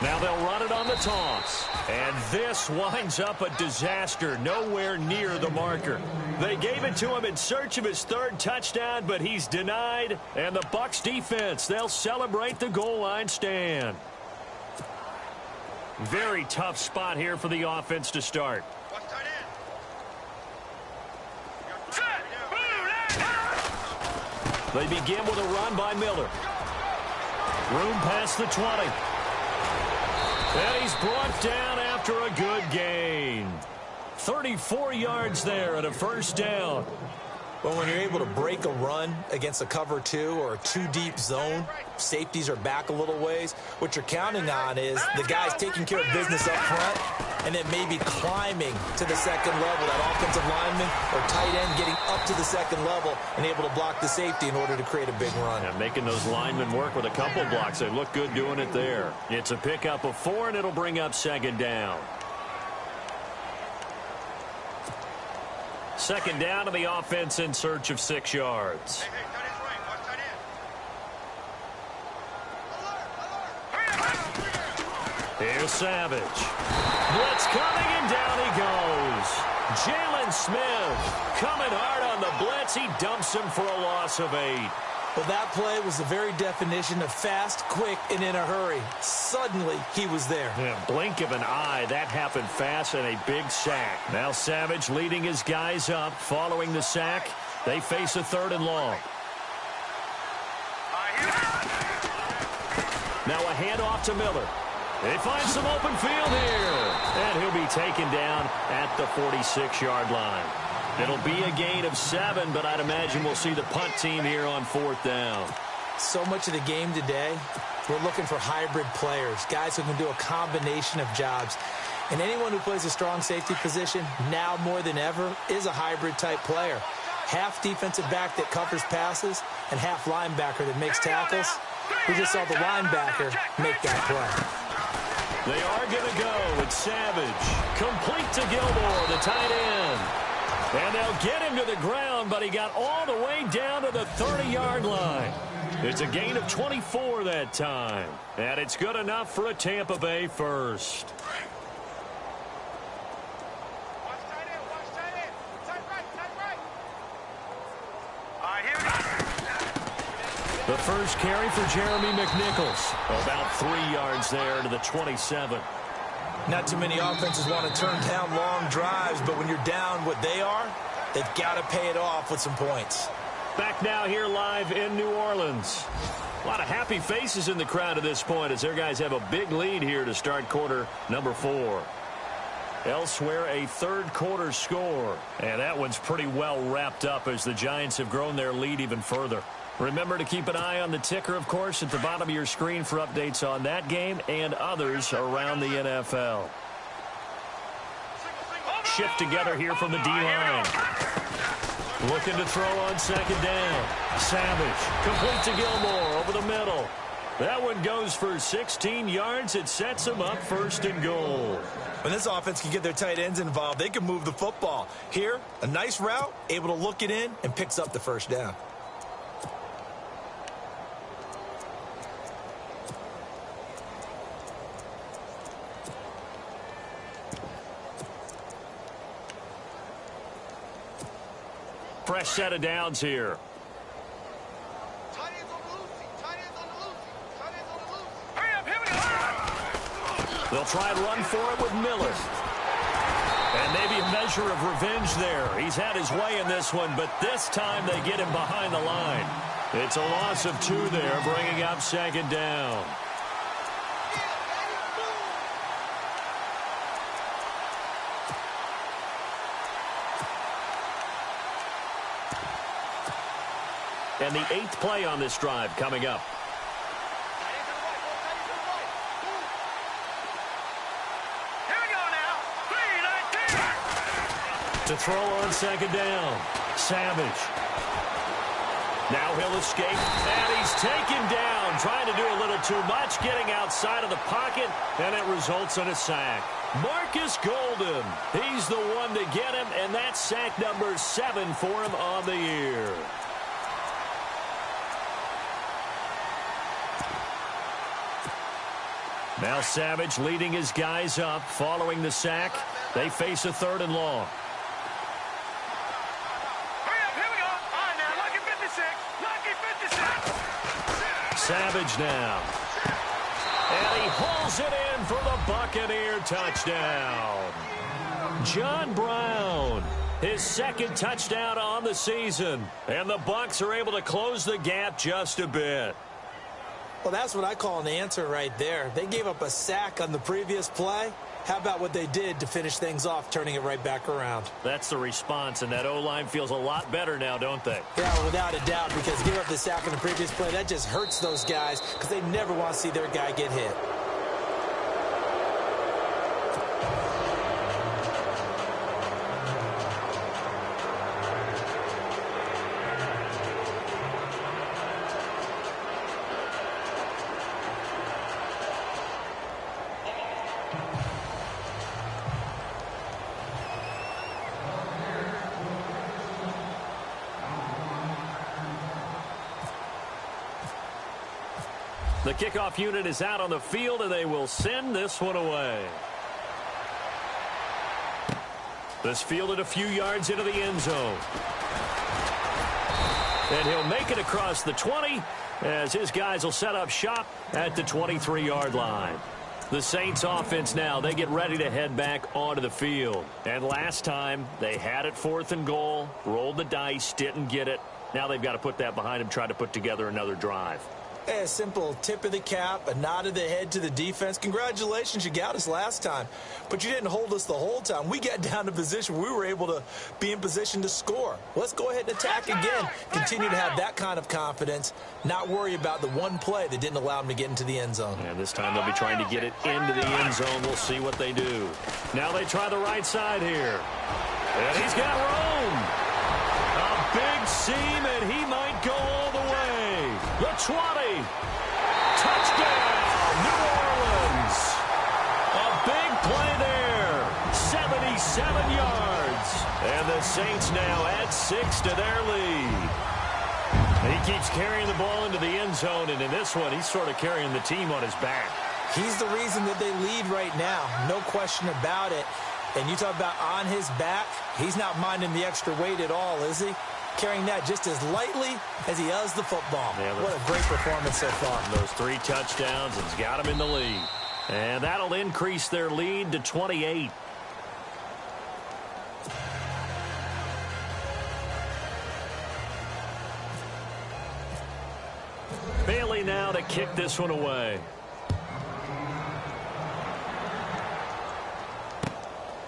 Now they'll run it on the toss. And this winds up a disaster, nowhere near the marker. They gave it to him in search of his 3rd touchdown, but he's denied. And the Bucs defense, they'll celebrate the goal line stand. Very tough spot here for the offense to start. They begin with a run by Miller. Room past the 20. And he's brought down after a good gain. 34 yards there at a 1st down. Well, when you're able to break a run against a cover 2 or a 2-deep zone, safeties are back a little ways. What you're counting on is the guys taking care of business up front and then maybe climbing to the 2nd level, that offensive lineman or tight end getting up to the 2nd level and able to block the safety in order to create a big run. And making those linemen work with a couple blocks. They look good doing it there. It's a pickup of 4, and it'll bring up 2nd down. 2nd down to the offense in search of 6 yards. Here's Savage. Blitz coming, and down he goes. Jalen Smith coming hard on the blitz. He dumps him for a loss of 8. Well, that play was the very definition of fast, quick, and in a hurry. Suddenly, he was there. Yeah, blink of an eye. That happened fast, and a big sack. Now Savage leading his guys up. Following the sack, they face a 3rd and long. Now a handoff to Miller. They find some open field here. And he'll be taken down at the 46-yard line. It'll be a gain of 7, but I'd imagine we'll see the punt team here on 4th down. So much of the game today, we're looking for hybrid players, guys who can do a combination of jobs. And anyone who plays a strong safety position, now more than ever, is a hybrid-type player. Half defensive back that covers passes and half linebacker that makes tackles. We just saw the linebacker make that play. They are going to go with Savage. Complete to Gilmore, the tight end. And they'll get him to the ground, but he got all the way down to the 30-yard line. It's a gain of 24 that time. And it's good enough for a Tampa Bay 1st. The first carry for Jeremy McNichols. About 3 yards there to the 27. Not too many offenses want to turn down long drives, but when you're down what they are, they've got to pay it off with some points. Back now here live in New Orleans. A lot of happy faces in the crowd at this point as their guys have a big lead here to start quarter number 4. Elsewhere, a 3rd quarter score. And that one's pretty well wrapped up as the Giants have grown their lead even further. Remember to keep an eye on the ticker, of course, at the bottom of your screen for updates on that game and others around the NFL. Shift together here from the D-line. Looking to throw on 2nd down. Savage, complete to Gilmore over the middle. That one goes for 16 yards. It sets them up 1st and goal. When this offense can get their tight ends involved, they can move the football. Here, a nice route, able to look it in, and picks up the 1st down. Fresh set of downs here. They'll try and run for it with Miller. And maybe a measure of revenge there. He's had his way in this one, but this time they get him behind the line. It's a loss of 2 there, bringing up 2nd down. And the 8th play on this drive coming up. To throw on second down. Savage. Now he'll escape, and he's taken down, trying to do a little too much, getting outside of the pocket, and it results in a sack. Marcus Golden, he's the one to get him, and that's sack number 7 for him on the year. Now Savage leading his guys up, following the sack. They face a 3rd and long. Savage now. And he pulls it in for the Buccaneer touchdown. John Brown, his 2nd touchdown on the season. And the Bucs are able to close the gap just a bit. Well, that's what I call an answer right there. They gave up a sack on the previous play. How about what they did to finish things off, turning it right back around? That's the response, and that O-line feels a lot better now, don't they? Yeah, without a doubt, because give up the sack on the previous play, that just hurts those guys because they never want to see their guy get hit. The kickoff unit is out on the field, and they will send this one away. This fielded a few yards into the end zone. And he'll make it across the 20 as his guys will set up shop at the 23-yard line. The Saints offense now, they get ready to head back onto the field. And last time, they had it 4th and goal, rolled the dice, didn't get it. Now they've got to put that behind them, try to put together another drive. A simple tip of the cap, a nod of the head to the defense. Congratulations, you got us last time. But you didn't hold us the whole time. We got down to position. We were able to be in position to score. Let's go ahead and attack again. Continue to have that kind of confidence. Not worry about the one play that didn't allow them to get into the end zone. And this time they'll be trying to get it into the end zone. We'll see what they do. Now they try the right side here. And he's got room. A big seam, and he might go all the way. The 20. Touchdown, New Orleans. A big play there. 77 yards. And the Saints now add 6 to their lead. He keeps carrying the ball into the end zone, and in this one, he's sort of carrying the team on his back. He's the reason that they lead right now. No question about it. And you talk about on his back, he's not minding the extra weight at all, is he? Carrying that just as lightly as he does the football. Yeah, what a great performance so far. Those 3 touchdowns has got him in the lead. And that'll increase their lead to 28. Bailey now to kick this one away.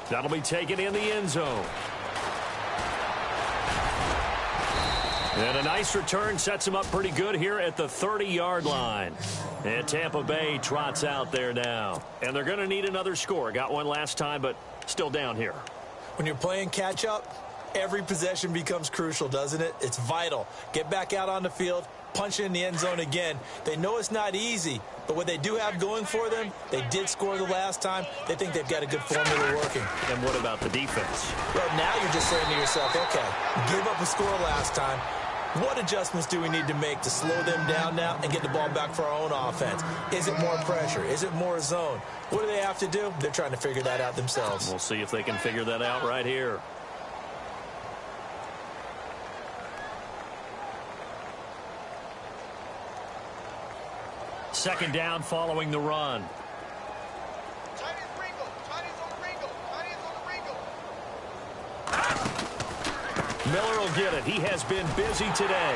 That'll be taken in the end zone. And a nice return sets him up pretty good here at the 30-yard line. And Tampa Bay trots out there now. And they're going to need another score. Got one last time, but still down here. When you're playing catch-up, every possession becomes crucial, doesn't it? It's vital. Get back out on the field, punch it in the end zone again. They know it's not easy, but what they do have going for them, they did score the last time. They think they've got a good formula working. And what about the defense? Well, now you're just saying to yourself, okay, give up a score last time. What adjustments do we need to make to slow them down now and get the ball back for our own offense? Is it more pressure? Is it more zone? What do they have to do? They're trying to figure that out themselves. We'll see if they can figure that out right here. Second down following the run. Miller will get it. He has been busy today.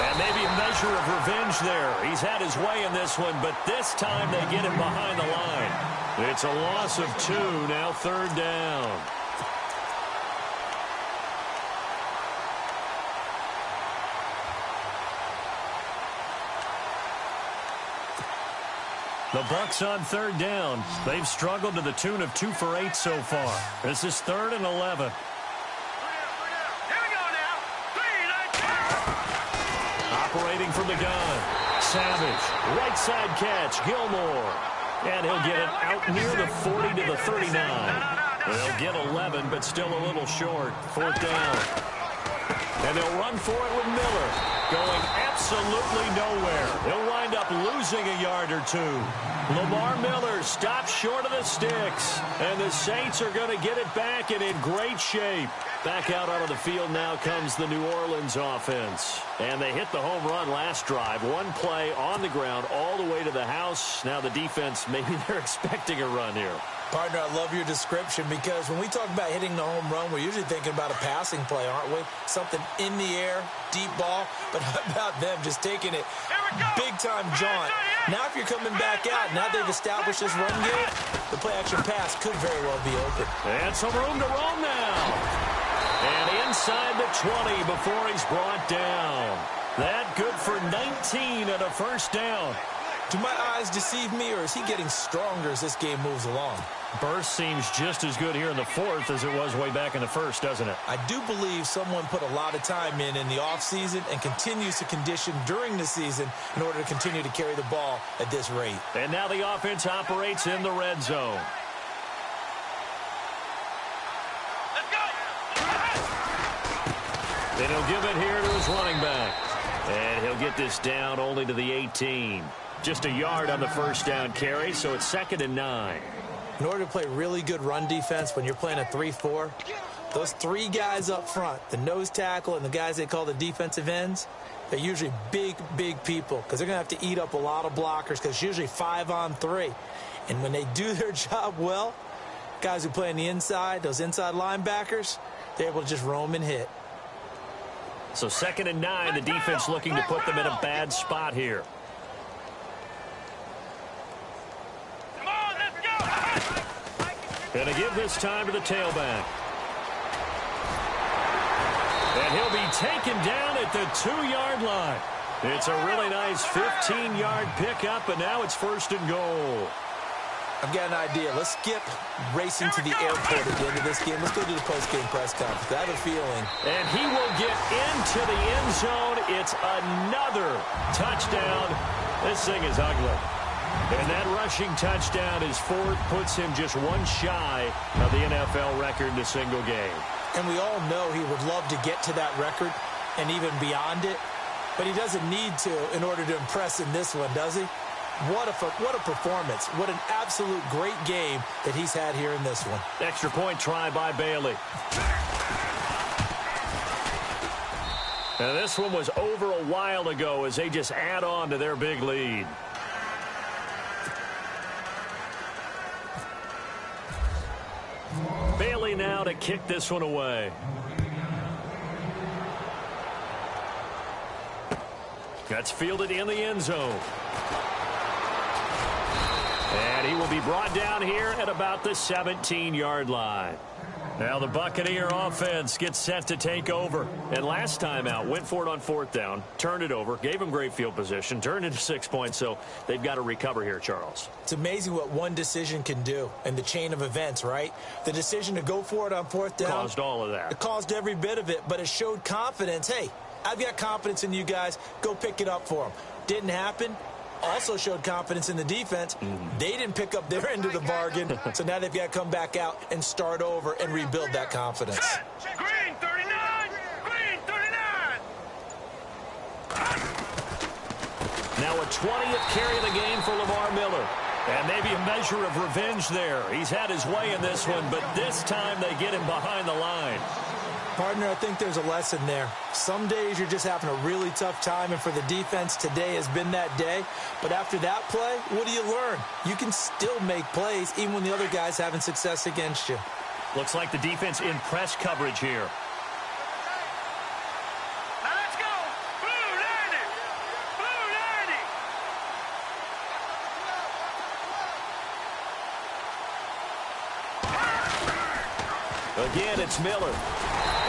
And maybe a measure of revenge there. He's had his way in this one, but this time they get him behind the line. It's a loss of 2, now 3rd down. The Bucs on third down. They've struggled to the tune of 2 for 8 so far. This is 3rd and 11. Operating from the gun. Savage. Right side catch. Gilmore. And he'll get it out near the 40 to the 39. They'll get 11, but still a little short. 4th down. And they'll run for it with Miller. Going absolutely nowhere. He'll wind up losing a yard or 2. Lamar Miller stops short of the sticks. And the Saints are going to get it back and in great shape. Back out onto the field now comes the New Orleans offense. And they hit the home run last drive. One play on the ground all the way to the house. Now the defense, maybe they're expecting a run here. Partner, I love your description because when we talk about hitting the home run, we're usually thinking about a passing play, aren't we? Something in the air, deep ball. But how about them just taking it big-time jaunt? Now if you're coming back out, now they've established this run game, the play-action pass could very well be open. And some room to roam now. And inside the 20 before he's brought down. That good for 19 and a 1st down. Do my eyes deceive me, or is he getting stronger as this game moves along? Burst seems just as good here in the 4th as it was way back in the 1st, doesn't it? I do believe someone put a lot of time in the offseason and continues to condition during the season in order to continue to carry the ball at this rate. And now the offense operates in the red zone. Then he'll give it here to his running back. And he'll get this down only to the 18. Just a yard on the 1st down carry, so it's 2nd and 9. In order to play really good run defense when you're playing a 3-4, those 3 guys up front, the nose tackle and the guys they call the defensive ends, they're usually big, big people because they're going to have to eat up a lot of blockers because it's usually 5 on 3. And when they do their job well, guys who play on the inside, those inside linebackers, they're able to just roam and hit. So 2nd and 9, the defense looking to put them in a bad spot here. Going to give this time to the tailback. And he'll be taken down at the 2-yard line. It's a really nice 15-yard pickup, and now it's 1st and goal. I've got an idea. Let's skip racing to the airport at the end of this game. Let's go to the post-game press conference. I have a feeling. And he will get into the end zone. It's another touchdown. This thing is ugly. And that rushing touchdown is 4th, puts him just 1 shy of the NFL record in a single game. And we all know he would love to get to that record and even beyond it. But he doesn't need to in order to impress in this one, does he? What a performance. What an absolute great game that he's had here in this one. Extra point try by Bailey. Now this one was over a while ago as they just add on to their big lead. Bailey now to kick this one away. That's fielded in the end zone. And he will be brought down here at about the 17-yard line. Now the Buccaneer offense gets set to take over. And last time out, went for it on 4th down, turned it over, gave them great field position, turned into 6 points, so they've got to recover here, Charles. It's amazing what one decision can do in the chain of events, right? The decision to go for it on 4th down. Caused all of that. It caused every bit of it, but it showed confidence. Hey, I've got confidence in you guys. Go pick it up for them. Didn't happen. Also showed confidence in the defense. They didn't pick up their end of the bargain, so now they've got to come back out and start over and rebuild that confidence. Green 39! Green 39! Now a 20th carry of the game for Lamar Miller. And maybe a measure of revenge there. He's had his way in this one, but this time they get him behind the line. Partner, I think there's a lesson there. Some days you're just having a really tough time, and for the defense, today has been that day. But after that play, what do you learn? You can still make plays even when the other guy's having success against you. Looks like the defense in press coverage here. Now let's go! Blue 90! Blue 90! Again, it's Miller.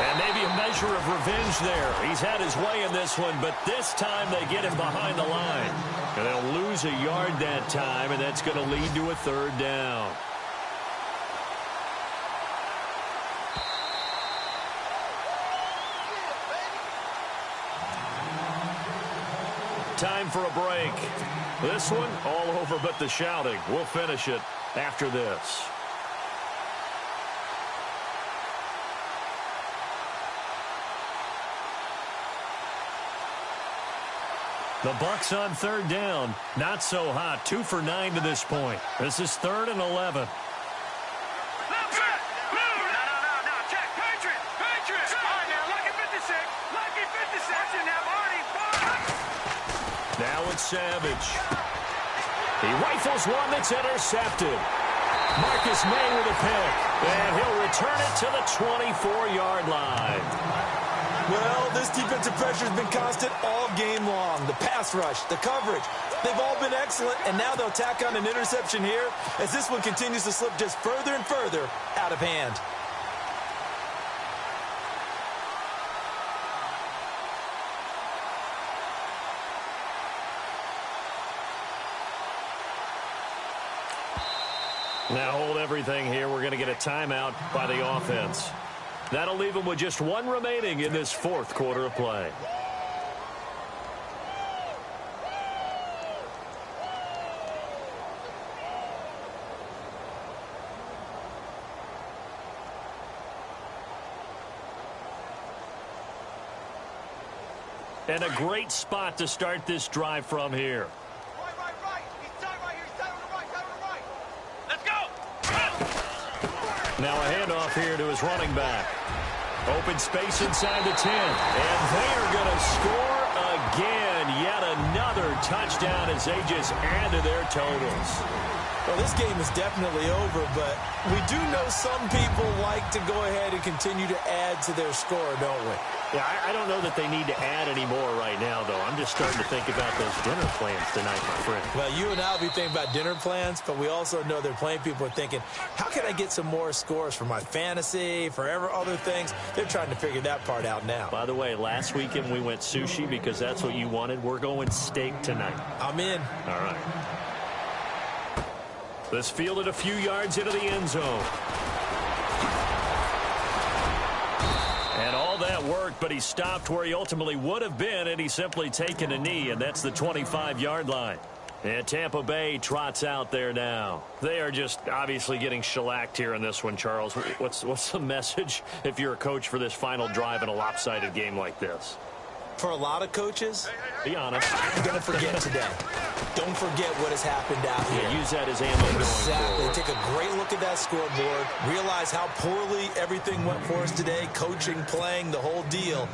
And maybe a measure of revenge there. He's had his way in this one, but this time they get him behind the line. And they'll lose a yard that time, and that's going to lead to a third down. Time for a break. This one, all over but the shouting. We'll finish it after this. The Bucs on third down. Not so hot. 2 for 9 to this point. This is 3rd and 11. Now it's Savage. He rifles one that's intercepted. Marcus May with a pick. And he'll return it to the 24-yard line. Well, this defensive pressure has been constant all game long. The pass rush, the coverage, they've all been excellent, and now they'll tack on an interception here as this one continues to slip just further and further out of hand. Now hold everything here. We're going to get a timeout by the offense. That'll leave them with just one remaining in this 4th quarter of play. And a great spot to start this drive from here. Now a handoff here to his running back. Open space inside the 10. And they are going to score again. Yet another touchdown as they just add to their totals. Well, this game is definitely over, but we do know some people like to go ahead and continue to add to their score, don't we? Yeah, I don't know that they need to add any more right now, though. I'm just starting to think about those dinner plans tonight, my friend. Well, you and I will be thinking about dinner plans, but we also know they're playing people are thinking, how can I get some more scores for my fantasy, for other things? They're trying to figure that part out now. By the way, last weekend we went sushi because that's what you wanted. We're going steak tonight. I'm in. All right. This fielded a few yards into the end zone. And all that worked, but he stopped where he ultimately would have been, and he's simply taken a knee, and that's the 25-yard line. And Tampa Bay trots out there now. They are just obviously getting shellacked here in this one, Charles. What's the message if you're a coach for this final drive in a lopsided game like this? For a lot of coaches, be honest, I'm going to forget today. Don't forget what has happened out here. Yeah, use that as ammo going Exactly. forward. Take a great look at that scoreboard. Realize how poorly everything went for us today. Coaching, playing, the whole deal.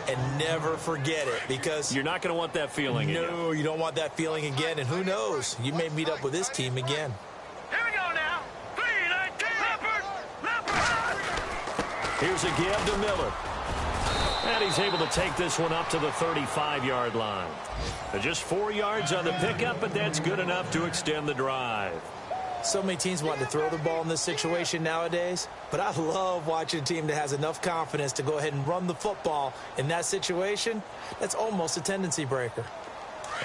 And never forget it, because you're not going to want that feeling again. No, you don't want that feeling again. And who knows? You may meet up with this team again. Here we go now. 3-19. Leopard. Here's a give to Miller. And he's able to take this one up to the 35-yard line. Just 4 yards on the pickup, but that's good enough to extend the drive. So many teams want to throw the ball in this situation nowadays, but I love watching a team that has enough confidence to go ahead and run the football in that situation. That's almost a tendency breaker.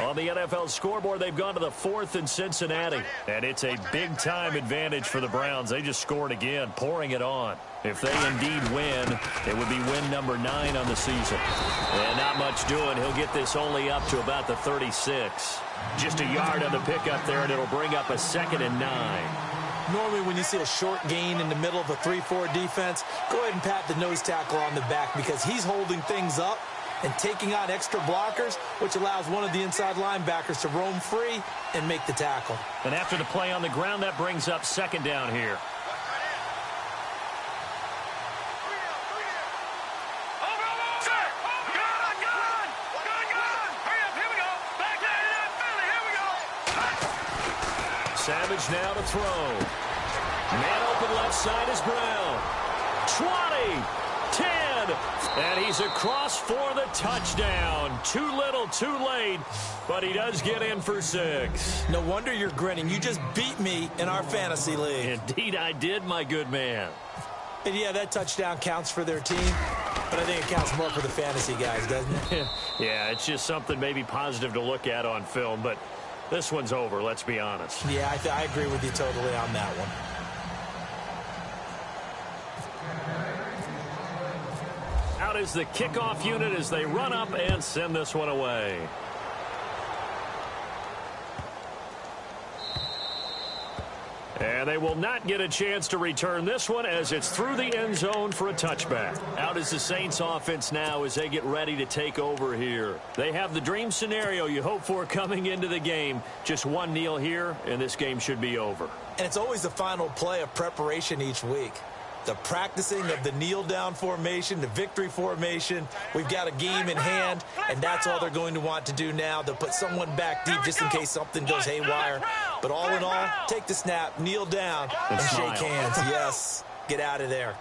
On the NFL scoreboard, they've gone to the 4th in Cincinnati. And it's a big-time advantage for the Browns. They just scored again, pouring it on. If they indeed win, it would be win number 9 on the season. And not much doing. He'll get this only up to about the 36. Just a yard on the pickup there, and it'll bring up a 2nd and 9. Normally when you see a short gain in the middle of a 3-4 defense, go ahead and pat the nose tackle on the back because he's holding things up and taking on extra blockers, which allows one of the inside linebackers to roam free and make the tackle. And after the play on the ground, that brings up 2nd down here. Savage now to throw. Man open left side is Brown. 20, 10, and he's across for the touchdown. Too little, too late, but he does get in for 6. No wonder you're grinning. You just beat me in our fantasy league. Indeed I did, my good man. And, yeah, that touchdown counts for their team, but I think it counts more for the fantasy guys, doesn't it? Yeah, it's just something maybe positive to look at on film, but this one's over, let's be honest. Yeah, I agree with you totally on that one. Out is the kickoff unit as they run up and send this one away. And they will not get a chance to return this one as it's through the end zone for a touchback. Out is the Saints offense now as they get ready to take over here. They have the dream scenario you hope for coming into the game. Just one kneel here, and this game should be over. And it's always the final play of preparation each week. The practicing of the kneel-down formation, the victory formation. We've got a game in hand, and that's all they're going to want to do now. They'll put someone back deep just in case something goes haywire. But all in all, take the snap, kneel down, and shake hands. Yes, get out of there.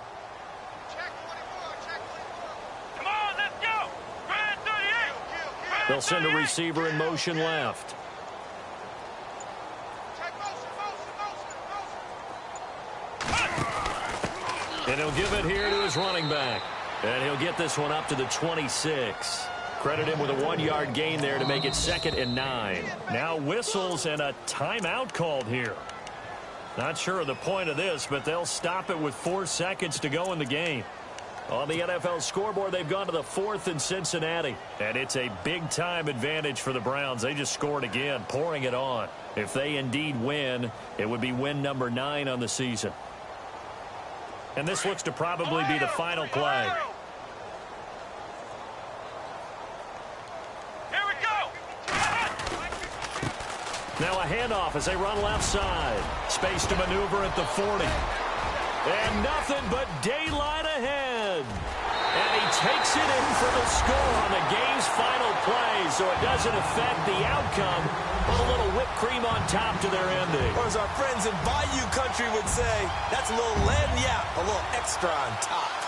Come on, let's go. Grand 38. They'll send a receiver in motion left. And he'll give it here to his running back. And he'll get this one up to the 26. Credit him with a 1-yard gain there to make it 2nd and 9. Now whistles and a timeout called here. Not sure of the point of this, but they'll stop it with 4 seconds to go in the game. On the NFL scoreboard, they've gone to the 4th in Cincinnati. And it's a big-time advantage for the Browns. They just scored again, pouring it on. If they indeed win, it would be win number 9 on the season. And this looks to probably be the final play. Here we go. Now a handoff as they run left side. Space to maneuver at the 40. And nothing but daylight ahead. And he takes it in for the score on the game's final play, so it doesn't affect the outcome, but a little whipped cream on top to their ending. Or as our friends in Bayou Country would say, that's a little lagniappe, a little extra on top.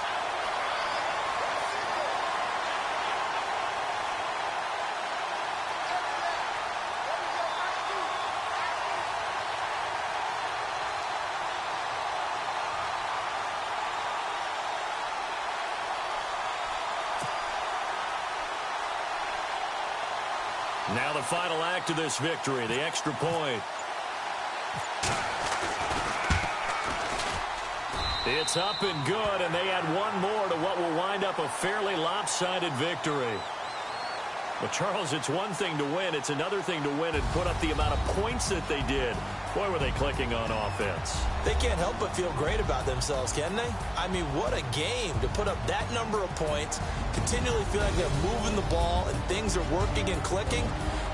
Now the final act of this victory, the extra point. It's up and good, and they add one more to what will wind up a fairly lopsided victory. But, Charles, it's one thing to win. It's another thing to win and put up the amount of points that they did. Boy, were they clicking on offense. They can't help but feel great about themselves, can they? I mean, what a game to put up that number of points, continually feel like they're moving the ball and things are working and clicking.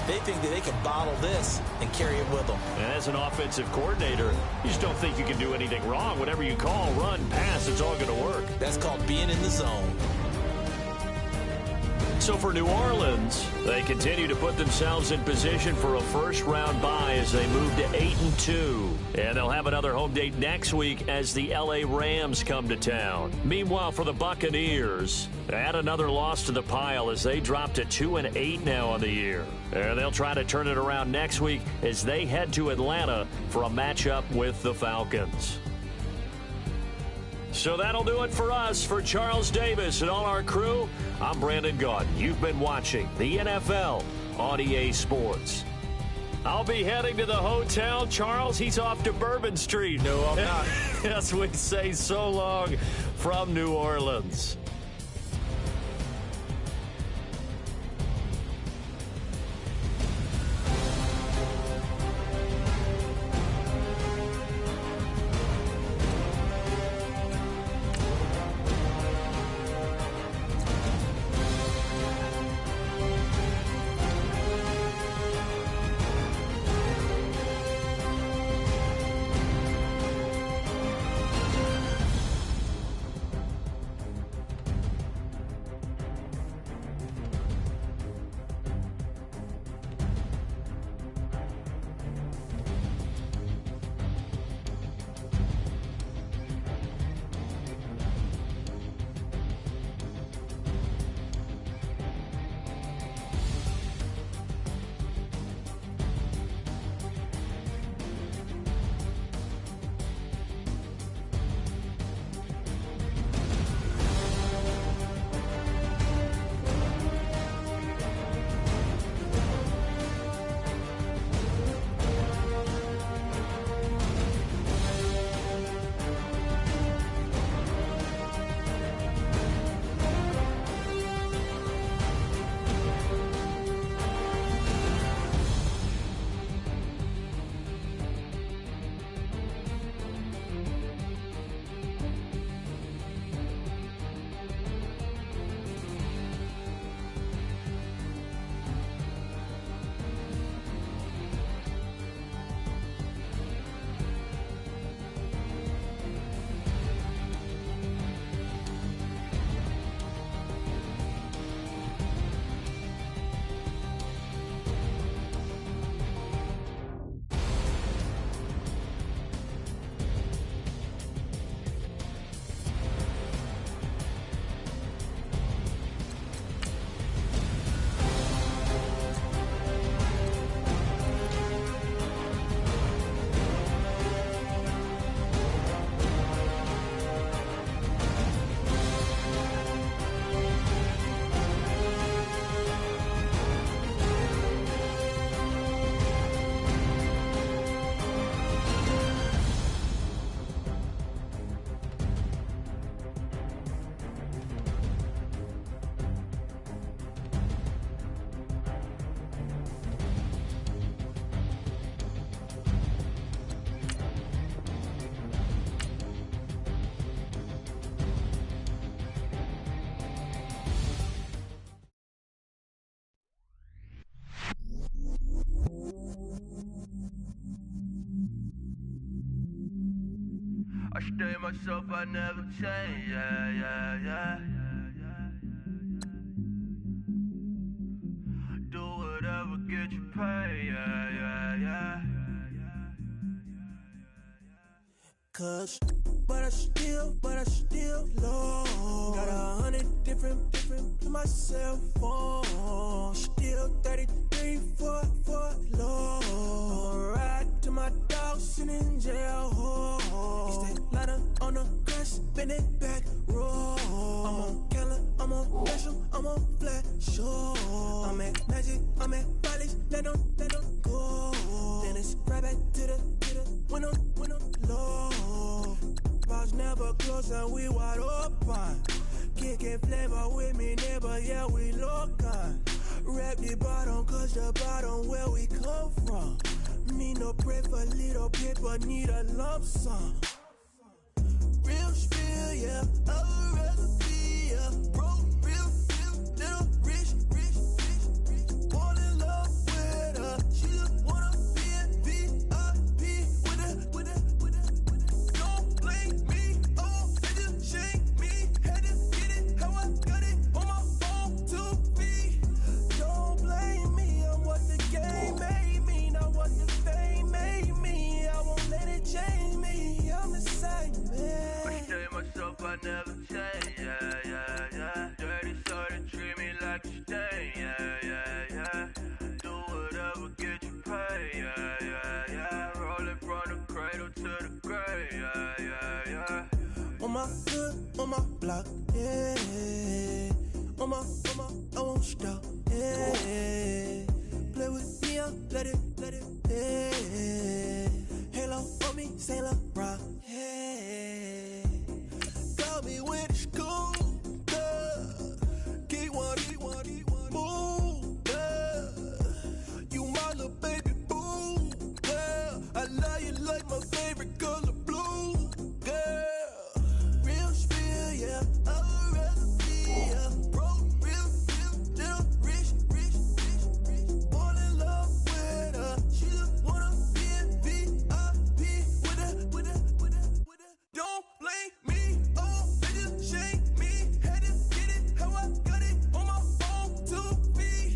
They think that they can bottle this and carry it with them. And as an offensive coordinator, you just don't think you can do anything wrong. Whatever you call, run, pass, it's all going to work. That's called being in the zone. So for New Orleans, they continue to put themselves in position for a first-round bye as they move to 8-2. And they'll have another home date next week as the L.A. Rams come to town. Meanwhile, for the Buccaneers, add another loss to the pile as they drop to 2-8 now on the year. And they'll try to turn it around next week as they head to Atlanta for a matchup with the Falcons. So that'll do it for us. For Charles Davis and all our crew, I'm Brandon Gaudin. You've been watching the NFL on EA Sports. I'll be heading to the hotel. Charles, he's off to Bourbon Street. No, I'm not. As we say so long from New Orleans. I stay myself, I never change, yeah. Do whatever, get you paid, yeah. Cause, but I still low. Got 100 different in my cell phone. Still 33 for low. I'ma ride to my dog sitting in jail. East Atlanta on the grass, spin it back, roll. I'm on Keller, I'm on Special, I'm on Flat Show. I'm at Magic, I'm at Bally's, let them go. Then it's right back to the window low. Bars never close and we wide open. Kicking flavor with me, neighbor, yeah, we local. Rap the bottom, cause the bottom where we come from. Me no pray for little paper, need a lump sum. Real spill, yeah, I would rather be, yeah. Broke, real, little rich. Fall in love with her, she just wanna be in VIP with her. Don't blame me, oh, they just shake me. Had to get it, how I got it, on my phone, 2 feet. Don't blame me, I'm what the game made me, not what the fame made me. I won't let it change me, I'm the same, man. I stay myself, I never change, yeah. Dirty sorta treat me like a stain, yeah. Do whatever, get you paid, yeah. Rolling from the cradle to the grave, yeah. On my hood, on my block, yeah. On my, I won't stop, yeah. Play with me, I'll let it, yeah. Halo on me, Saint Laurent, yeah. Got me with the school, keep one, move, yeah. You my little baby boo, yeah. I love you like my favorite color blue, girl. Real spill, yeah, I would rather be, yeah. Broke, real, little rich. Fall in love with her, she just wanna be in VIP with her. Don't blame me, oh, they just shake me. Had to get it, how I got it, on my phone, 2 feet.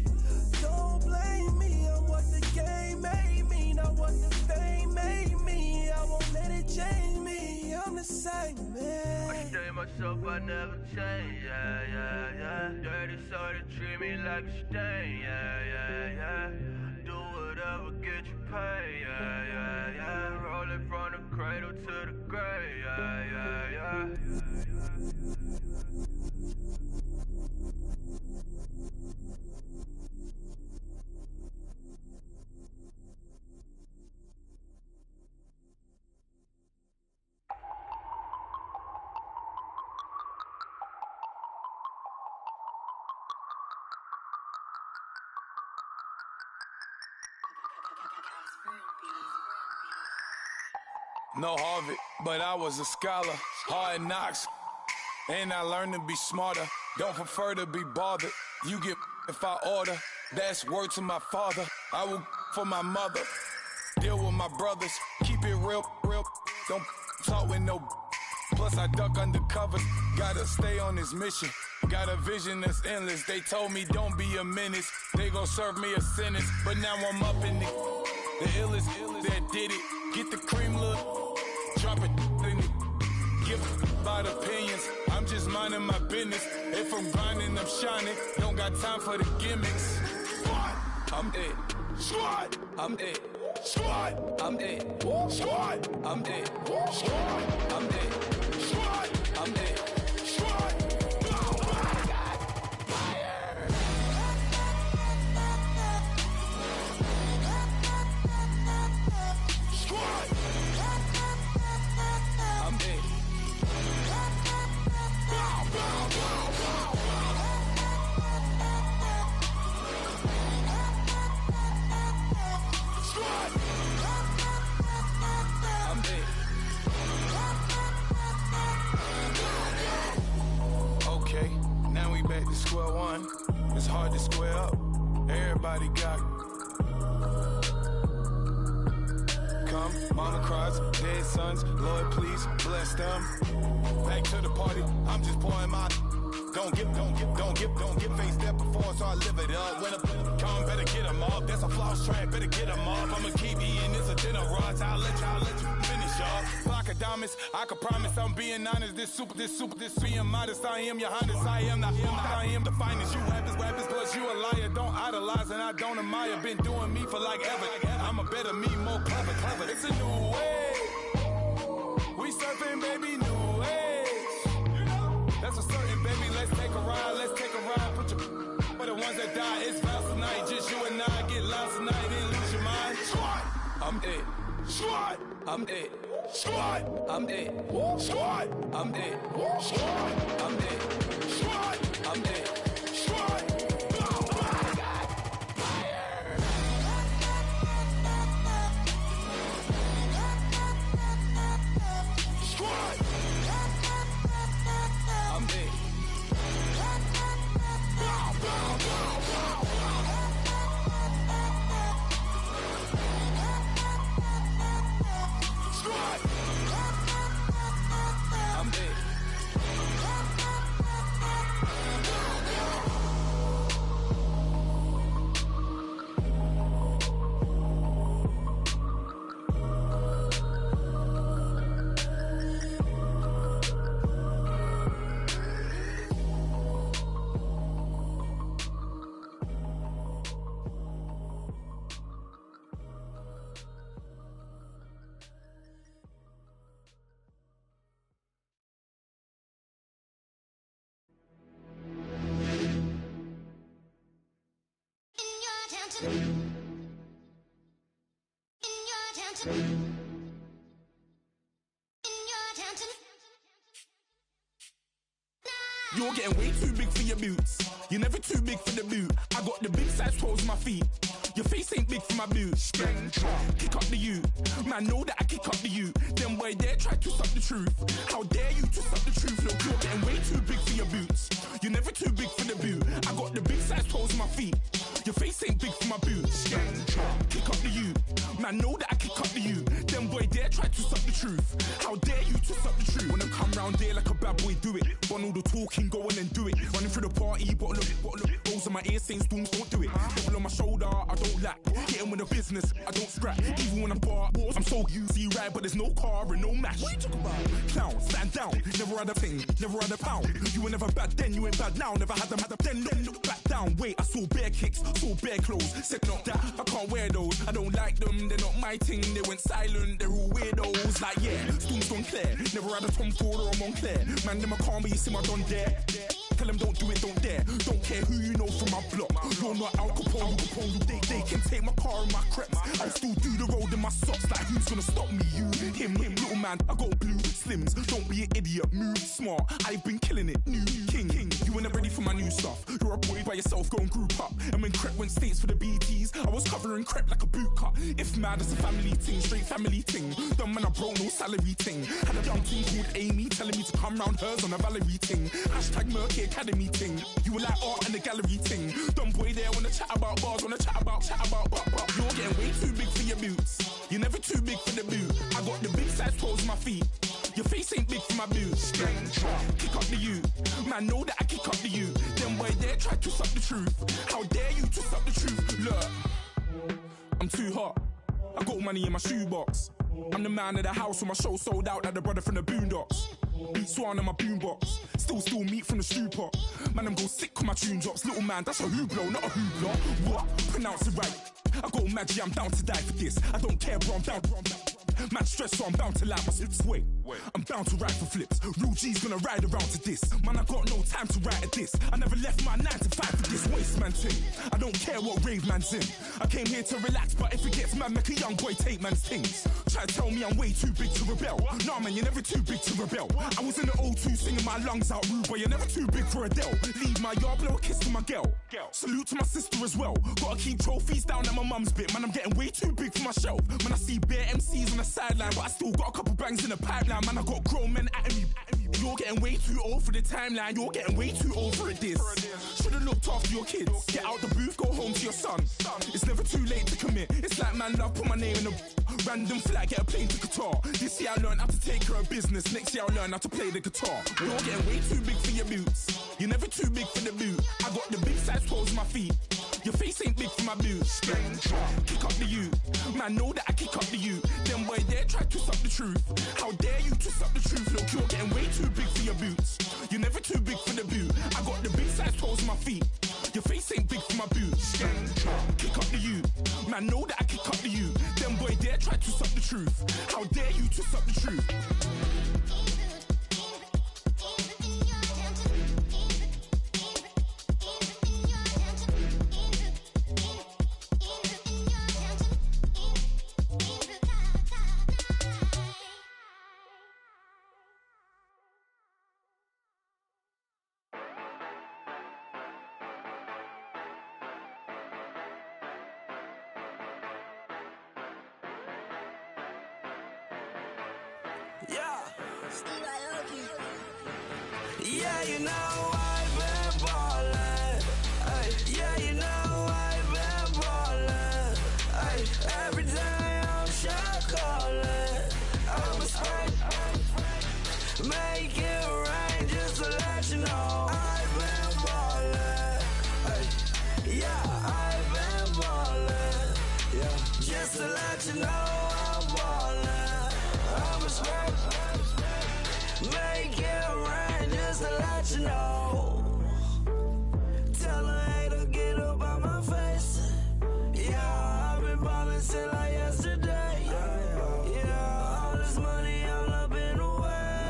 Don't blame me, I'm what the game made me, not what the fame made me. I won't let it change me, I'm the same, man. I stay myself, I never change, yeah. Dirty sorta treat me like a stain, yeah. Do whatever, get you paid, yeah. Rolling from the cradle to the grave, yeah. No Harvard, but I was a scholar. Hard knocks, and I learned to be smarter. Don't prefer to be bothered. You get if I order. That's word to my father. I will for my mother. Deal with my brothers. Keep it real. Don't talk with no. Plus I duck undercover. Gotta stay on this mission. Got a vision that's endless. They told me don't be a menace. They gon' serve me a sentence. But now I'm up in the illest that did it. Get the cream, look. Drop it in it. Give about opinions. I'm just minding my business. If I'm grinding, I'm shining. Don't got time for the gimmicks. Squad, I'm it. Squad, I'm it. Squad, I'm it. Squad, I'm it. Squad, I'm it. Squad, I'm it. Squad. Back to square one. It's hard to square up. Everybody got them. Mama cries, dead sons, Lord please bless them. Back to the party, I'm just pouring my. Don't get face step before, so I live it up. When a come, better get them up. That's a floss track, better get them up. I'ma keep eating this a dinner rush. I'll let you finish up. Block of diamonds, I can promise I'm being honest. This being modest. I am your highness, I am the finest. You rappers, plus you a liar. Don't idolize and I don't admire. Been doing me for like ever. I'm a better me, more clever. It's a new way. We surfing, baby, new age. That's a certain, baby. Let's take a ride. Put your for the ones that die. It's vows tonight. Just you and I get lost tonight and lose your mind. Squad, I'm it. Squad, I'm it. Squad, I'm it. Squad, I'm it. Squad, I'm it. Squad, I'm it. Squad. You're getting way too big for your boots. You're never too big for the boot. I got the big size toes on my feet. Your face ain't big for my boots. Kick up the you. Man, know that I kick up the you. Them boy there try to suck the truth. How dare you to suck the truth? Look, you're getting way too big for your boots. You're never too big for the boot. I got the big size toes on my feet. Your face ain't big for my boots. Kick up the you. Man, know that I kick up the you. Them boy there try to suck the truth. How dare you to suck the truth? Wanna come round there like a bad boy, do it. Want all the talking, go on and do it. Running through the party, bottle up. Rolls on my ear saying storms, don't do it. Double on my shoulder, I don't lack. Hitting with the business, I don't scrap. Even when I'm bar, I'm so easy ride, but there's no car and no match. What you talking about? Clown, stand down. Never had a thing, never had a pound. You were never bad then, you ain't bad now. Never had them, then look back down. Wait, I saw bare kicks, saw bare clothes. Said not that, I can't wear those. I don't like them, they're not my thing. They went silent, they're all weirdos. Like yeah, storms don't clear. Never had a Tom Ford or a Montclair. Man, them I can't be, you see my done there. Tell them don't do it, don't dare. Don't care who you know from my block. You're not Al Capone, they can take my car and my creps. I'll still do the road in my socks. Like who's gonna stop me? You, him, little man. I got blue slims. Don't be an idiot, move smart. I've been killing it, new king. You were never ready for my new stuff. You're a boy by yourself, go and group up. And when Crep went states for the BTs, I was covering Crep like a boot cut. If mad, it's a family ting, straight family ting. Dumb man, I broke no salary ting. Had a young ting called Amy telling me to come round hers on a Valerie ting. Hashtag Murky Academy ting. You were like art and the gallery ting. Dumb boy there wanna chat about bars, wanna chat about. You're getting way too big for your boots. You're never too big for the boot. I got the big size toes on my feet. Your face ain't big for my boots. Kick up the you. Man, know that I kick up the you. Them boy there try to suck the truth. How dare you to suck the truth? Look, I'm too hot. I got money in my shoebox. I'm the man of the house when my show sold out like the brother from the Boondocks. Beat Swan in my boombox. Still meat from the stew pot. Man, I'm go sick when my tune drops. Little man, that's a hooplo, not a hoopla. What? Pronounce it right. I got magic, I'm down to die for this. I don't care, bro, I'm down. Man stressed, so I'm bound to lie my slips. Wait, I'm bound to ride for flips. Real G's gonna ride around to this. Man, I got no time to write at this. I never left my 9 to 5 for this waste man thing. I don't care what rave man's in. I came here to relax, but if it gets mad, make a young boy take man's things. Try to tell me I'm way too big to rebel. Nah, man, you're never too big to rebel. I was in the O2 singing my lungs out rude, but you're never too big for Adele. Leave my yard, blow a kiss to my girl. Salute to my sister as well. Gotta keep trophies down at my mum's bit. Man, I'm getting way too big for my shelf. Man, I see bare MCs on the sideline, but I still got a couple bangs in the pipeline. Man, I got grown men at me. You're getting way too old for the timeline. You're getting way too old for a diss. Should've looked after your kids. Get out the booth, go home to your son. It's never too late to commit. It's like man love, put my name in a random flat, get a plane to Qatar. This year I learned how to take care of business. Next year I'll learn how to play the guitar. You're getting way too big for your boots. You're never too big for the boot. I got the big size toes on my feet. Your face ain't big for my boots. Kick up the you. Man, know that I kick up the you. Them boy there try to twist up the truth. How dare you twist up the truth? Look, you're getting way too big for your boots. You're never too big for the boot. I got the big size toes on my feet. Your face ain't big for my boots. Kick up the you. Man, know that I kick up the you. Them boy there try to twist up the truth. How dare you twist up the truth? Yeah, you know I've been ballin'. Ay, yeah, you know I've been ballin'. Ay, every day I'm shot callin'. I'm a spray, make it rain just to let you know I've been ballin'. Ay, yeah, I've been ballin'. Yeah, just to let you know I'm ballin'. I'm a spray, make it rain just to let you know. Tell her hater get up out my face. Yeah, I've been ballin' since like yesterday. Yeah, all this money all up in the way.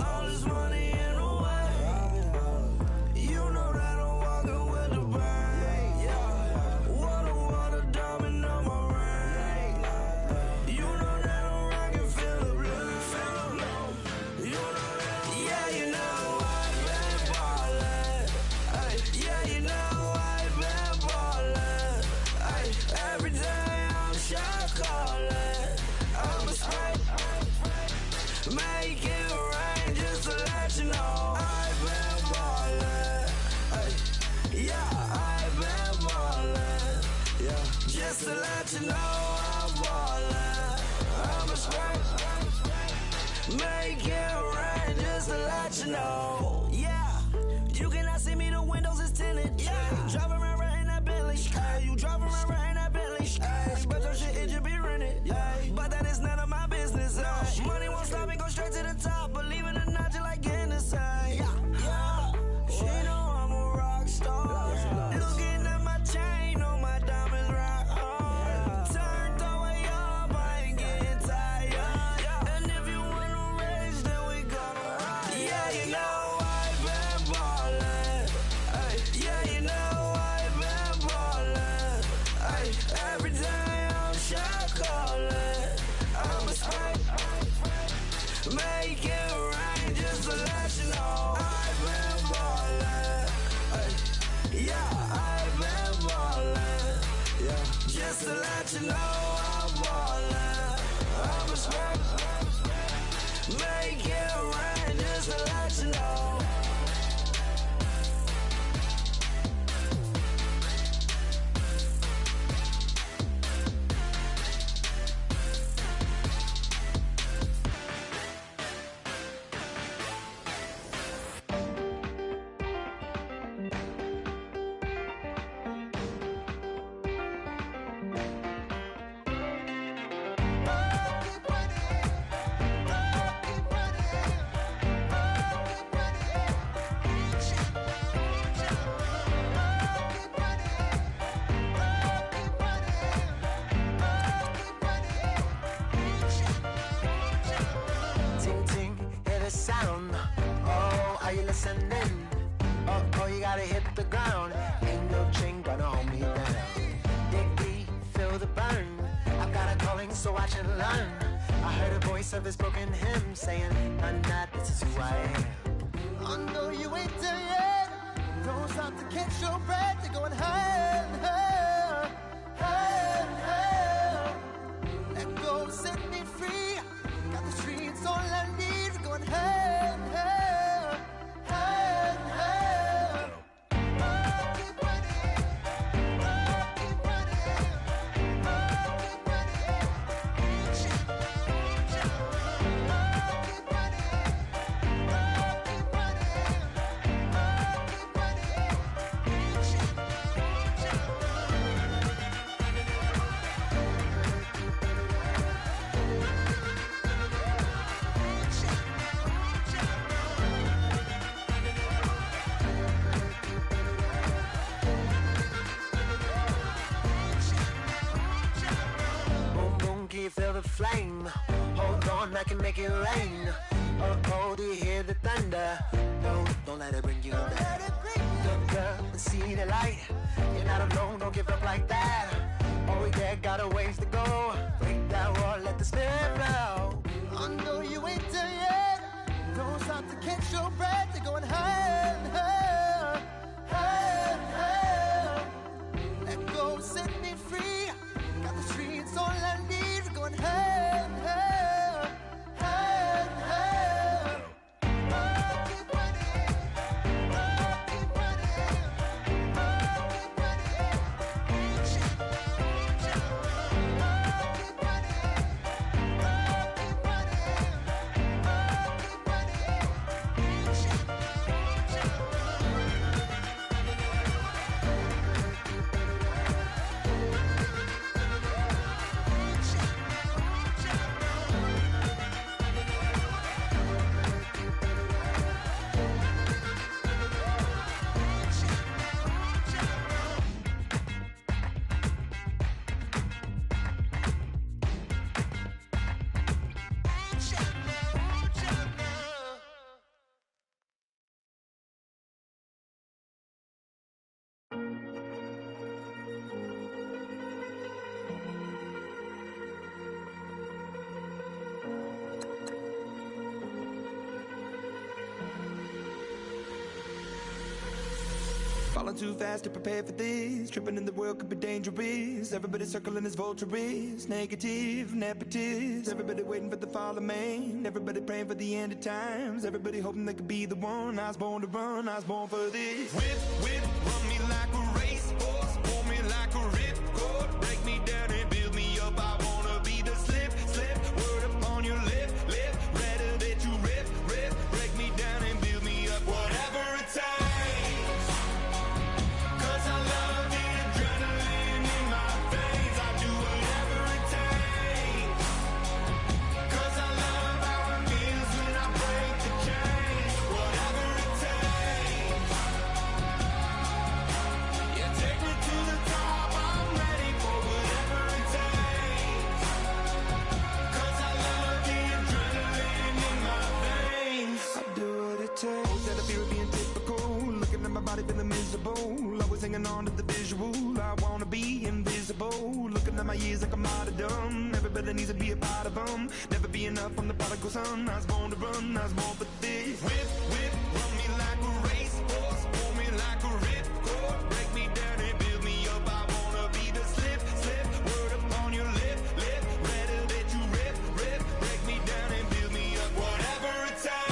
All this money in the way. You know that I'm walking with the bang. Water, diamond on my ring. You know that I'm rockin' feel the blue. You know that. Yeah, you know I've been ballin'. Ay, yeah, you know I've been ballin'. Ay, every day I'm shot callin'. I'm a spray, make it rain just to let you know I've been ballin'. Ay, yeah, I've been ballin'. Yeah, just to let you know I'm ballin'. I'm a spray, make it rain just to let you know. Yeah, you cannot see me, the windows is tinted. Yeah, driving around right in that Bentley. Ay, you driving around right in that Bentley. Ay, but your shit, it just be rented. Yeah, but that is none of my business. Ay, money won't stop me, go straight to the top. Believe it or not, you like getting the same. Yeah, she know I'm a rock star. Looking at my chain, on my diamonds right hard. Turned the way up, I ain't getting tired. And if you wanna race, then we gonna ride. Yeah, you know I've been ballin'. Ay, yeah, you know I've been ballin'. Ay, every day I'm shot callin'. I'm a spray, make it rain just to let you know I've been ballin'. Ay, yeah, I've been ballin'. Yeah, just to let you know I'm ballin'. I'm a spray, make it rain just to let you know. Ting ting, hear the sound. Oh, are you listening? Oh, you gotta hit the ground. Ain't no chain gonna hold me down. Dig deep, feel the burn. I've got a calling, so watch and learn. I heard a voice of his broken hymn saying, "None that this is who I am." I know you ain't there yet. Don't stop to catch your breath. You're going higher and higher, higher and higher. Let go, set me free. Got the streets all I need. We're going you feel the flame? Hold on, I can make it rain. Oh, do you hear the thunder? No, don't let it bring you down. Look up and see the light. You're not alone, don't give up like that. Oh yeah, got a ways to go. Break that wall, let the spirit flow. I know you ain't done yet. Don't stop to catch your breath. You're going higher and higher, higher and higher. Let go, set me free. Got the streets all I need. We're going higher and higher, higher and higher. Oh, keep running. Oh, keep running. Oh, keep running. Reach out, reach out. Oh, keep running. Oh, keep running. Oh, keep running. Reach out, reach out. Falling too fast to prepare for this. Tripping in the world could be dangerous. Everybody circling as vultures. Negative, nepotist. Everybody waiting for the fall of man. Everybody praying for the end of times. Everybody hoping they could be the one. I was born to run, I was born for this. Whip, whip, run me like a racehorse. Pull me like a ripcord. Break me down and build me up. I wanna be the slip, slip. Word upon your lip, lip. Rather that you rip, rip. Break me down and build me up. Whatever it takes. Feeling miserable, always hanging on to the visual. I wanna be invisible, looking at my years like I'm martyrdom. Everybody needs to be a part of them. Never be enough from the prodigal son. I was born to run, I was born for this. Whip, whip, run me like a racehorse. Pull me like a ripcord. Break me down and build me up. I wanna be the slip, slip. Word upon your lip, lip. Rather that you rip, rip. Break me down and build me up. Whatever it takes.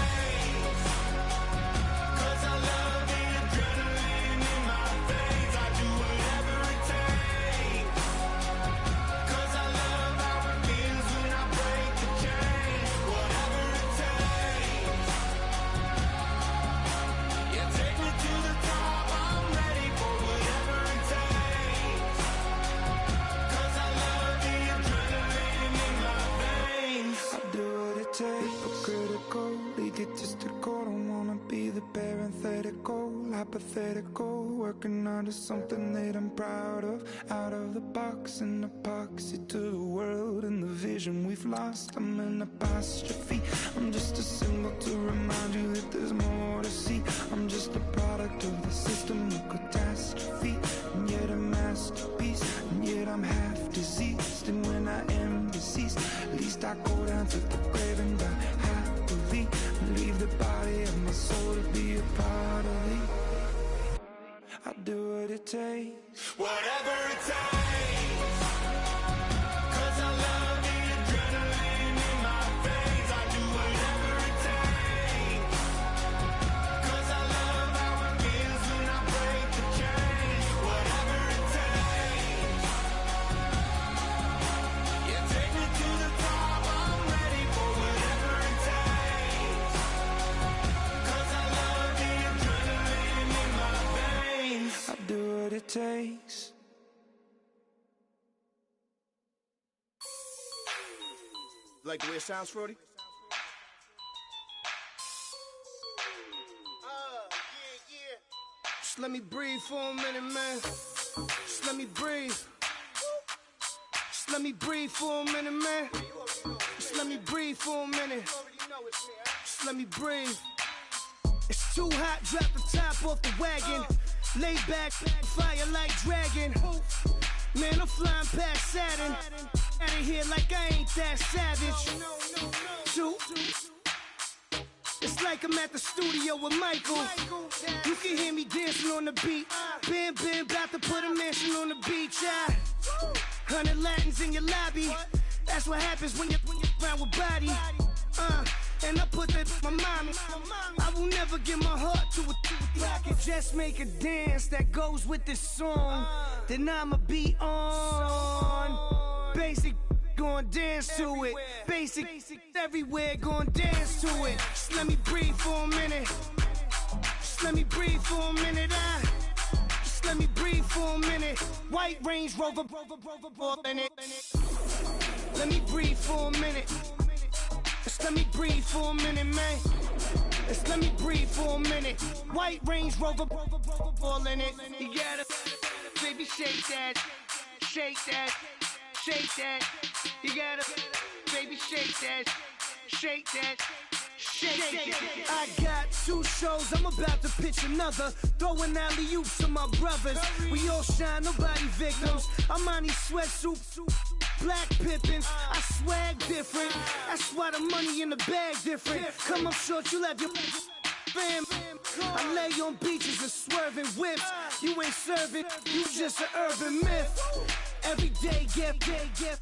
Hypothetical, working onto something that I'm proud of. Out of the box, an epoxy to the world and the vision we've lost. I'm an apostrophe. I'm just a symbol to remind you that there's more to see. I'm just a product of the system of catastrophe, and yet a masterpiece. And yet I'm half diseased, and when I am deceased, at least I go down to the grave and die happily, and leave the body of my soul to be a part of it. I do what it takes, whatever it takes. 'Cause I love the adrenaline in my veins. I do whatever it takes. 'Cause I love how it feels when I break the chains. Whatever it takes. Yeah, take me to the top. I'm ready for whatever it takes. 'Cause I love the adrenaline in my veins. I do what it takes. Like the way it sounds, Frody? Yeah. Just let me breathe for a minute, man. Just let me breathe. Just let me breathe for a minute, man. Just let me breathe for a minute. Just let me breathe. It's too hot, drop the top off the wagon. Lay back, fire like dragon. Man, I'm flying past Saturn. Out of here like I ain't that savage. Two. It's like I'm at the studio with Michael. You can hear me dancing on the beat. Bam, about to put a mansion on the beach. 100 Latins in your lobby. That's what happens when you're around with body. And I put that my mommy. I will never give my heart to a I can just make a dance that goes with this song. Then I'ma be on. Basic, gon' dance to it. Basic, everywhere, gon' dance to it. Just let me breathe for a minute. Just let me breathe for a minute. Just let me breathe for a minute. White Range Rover, in it. Let me breathe for a minute. Just let me breathe for a minute, man. Just let me breathe for a minute. White Range Rover, all in it. You gotta, baby, shake that, shake that, shake that. You gotta, baby, shake that, shake that. Shake. I got 2 shows, I'm about to pitch another. Throwing alley-oops to my brothers. We all shine, nobody victims. I'm on these sweatsuits, black pippins. I swag different. That's why the money in the bag different. Come up short, you have your fam. I lay on beaches and swerving whips. You ain't serving, you just an urban myth. Every day, get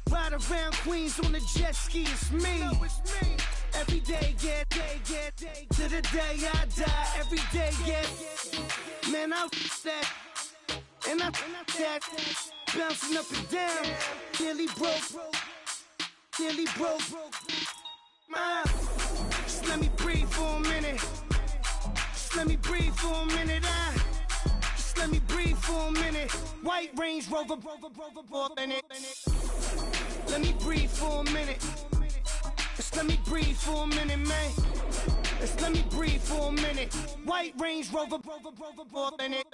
ride around Queens on a jet ski, it's me. Every day, get to the day I die. Every day, get man, I that and I that bouncing up and down. Nearly broke. Just let me breathe for a minute. Just let me breathe for a minute. Just let me breathe for a minute. White Range Rover, in it. Let me breathe for a minute. Just let me breathe for a minute, man. Just let me breathe for a minute. White Range Rover, in it.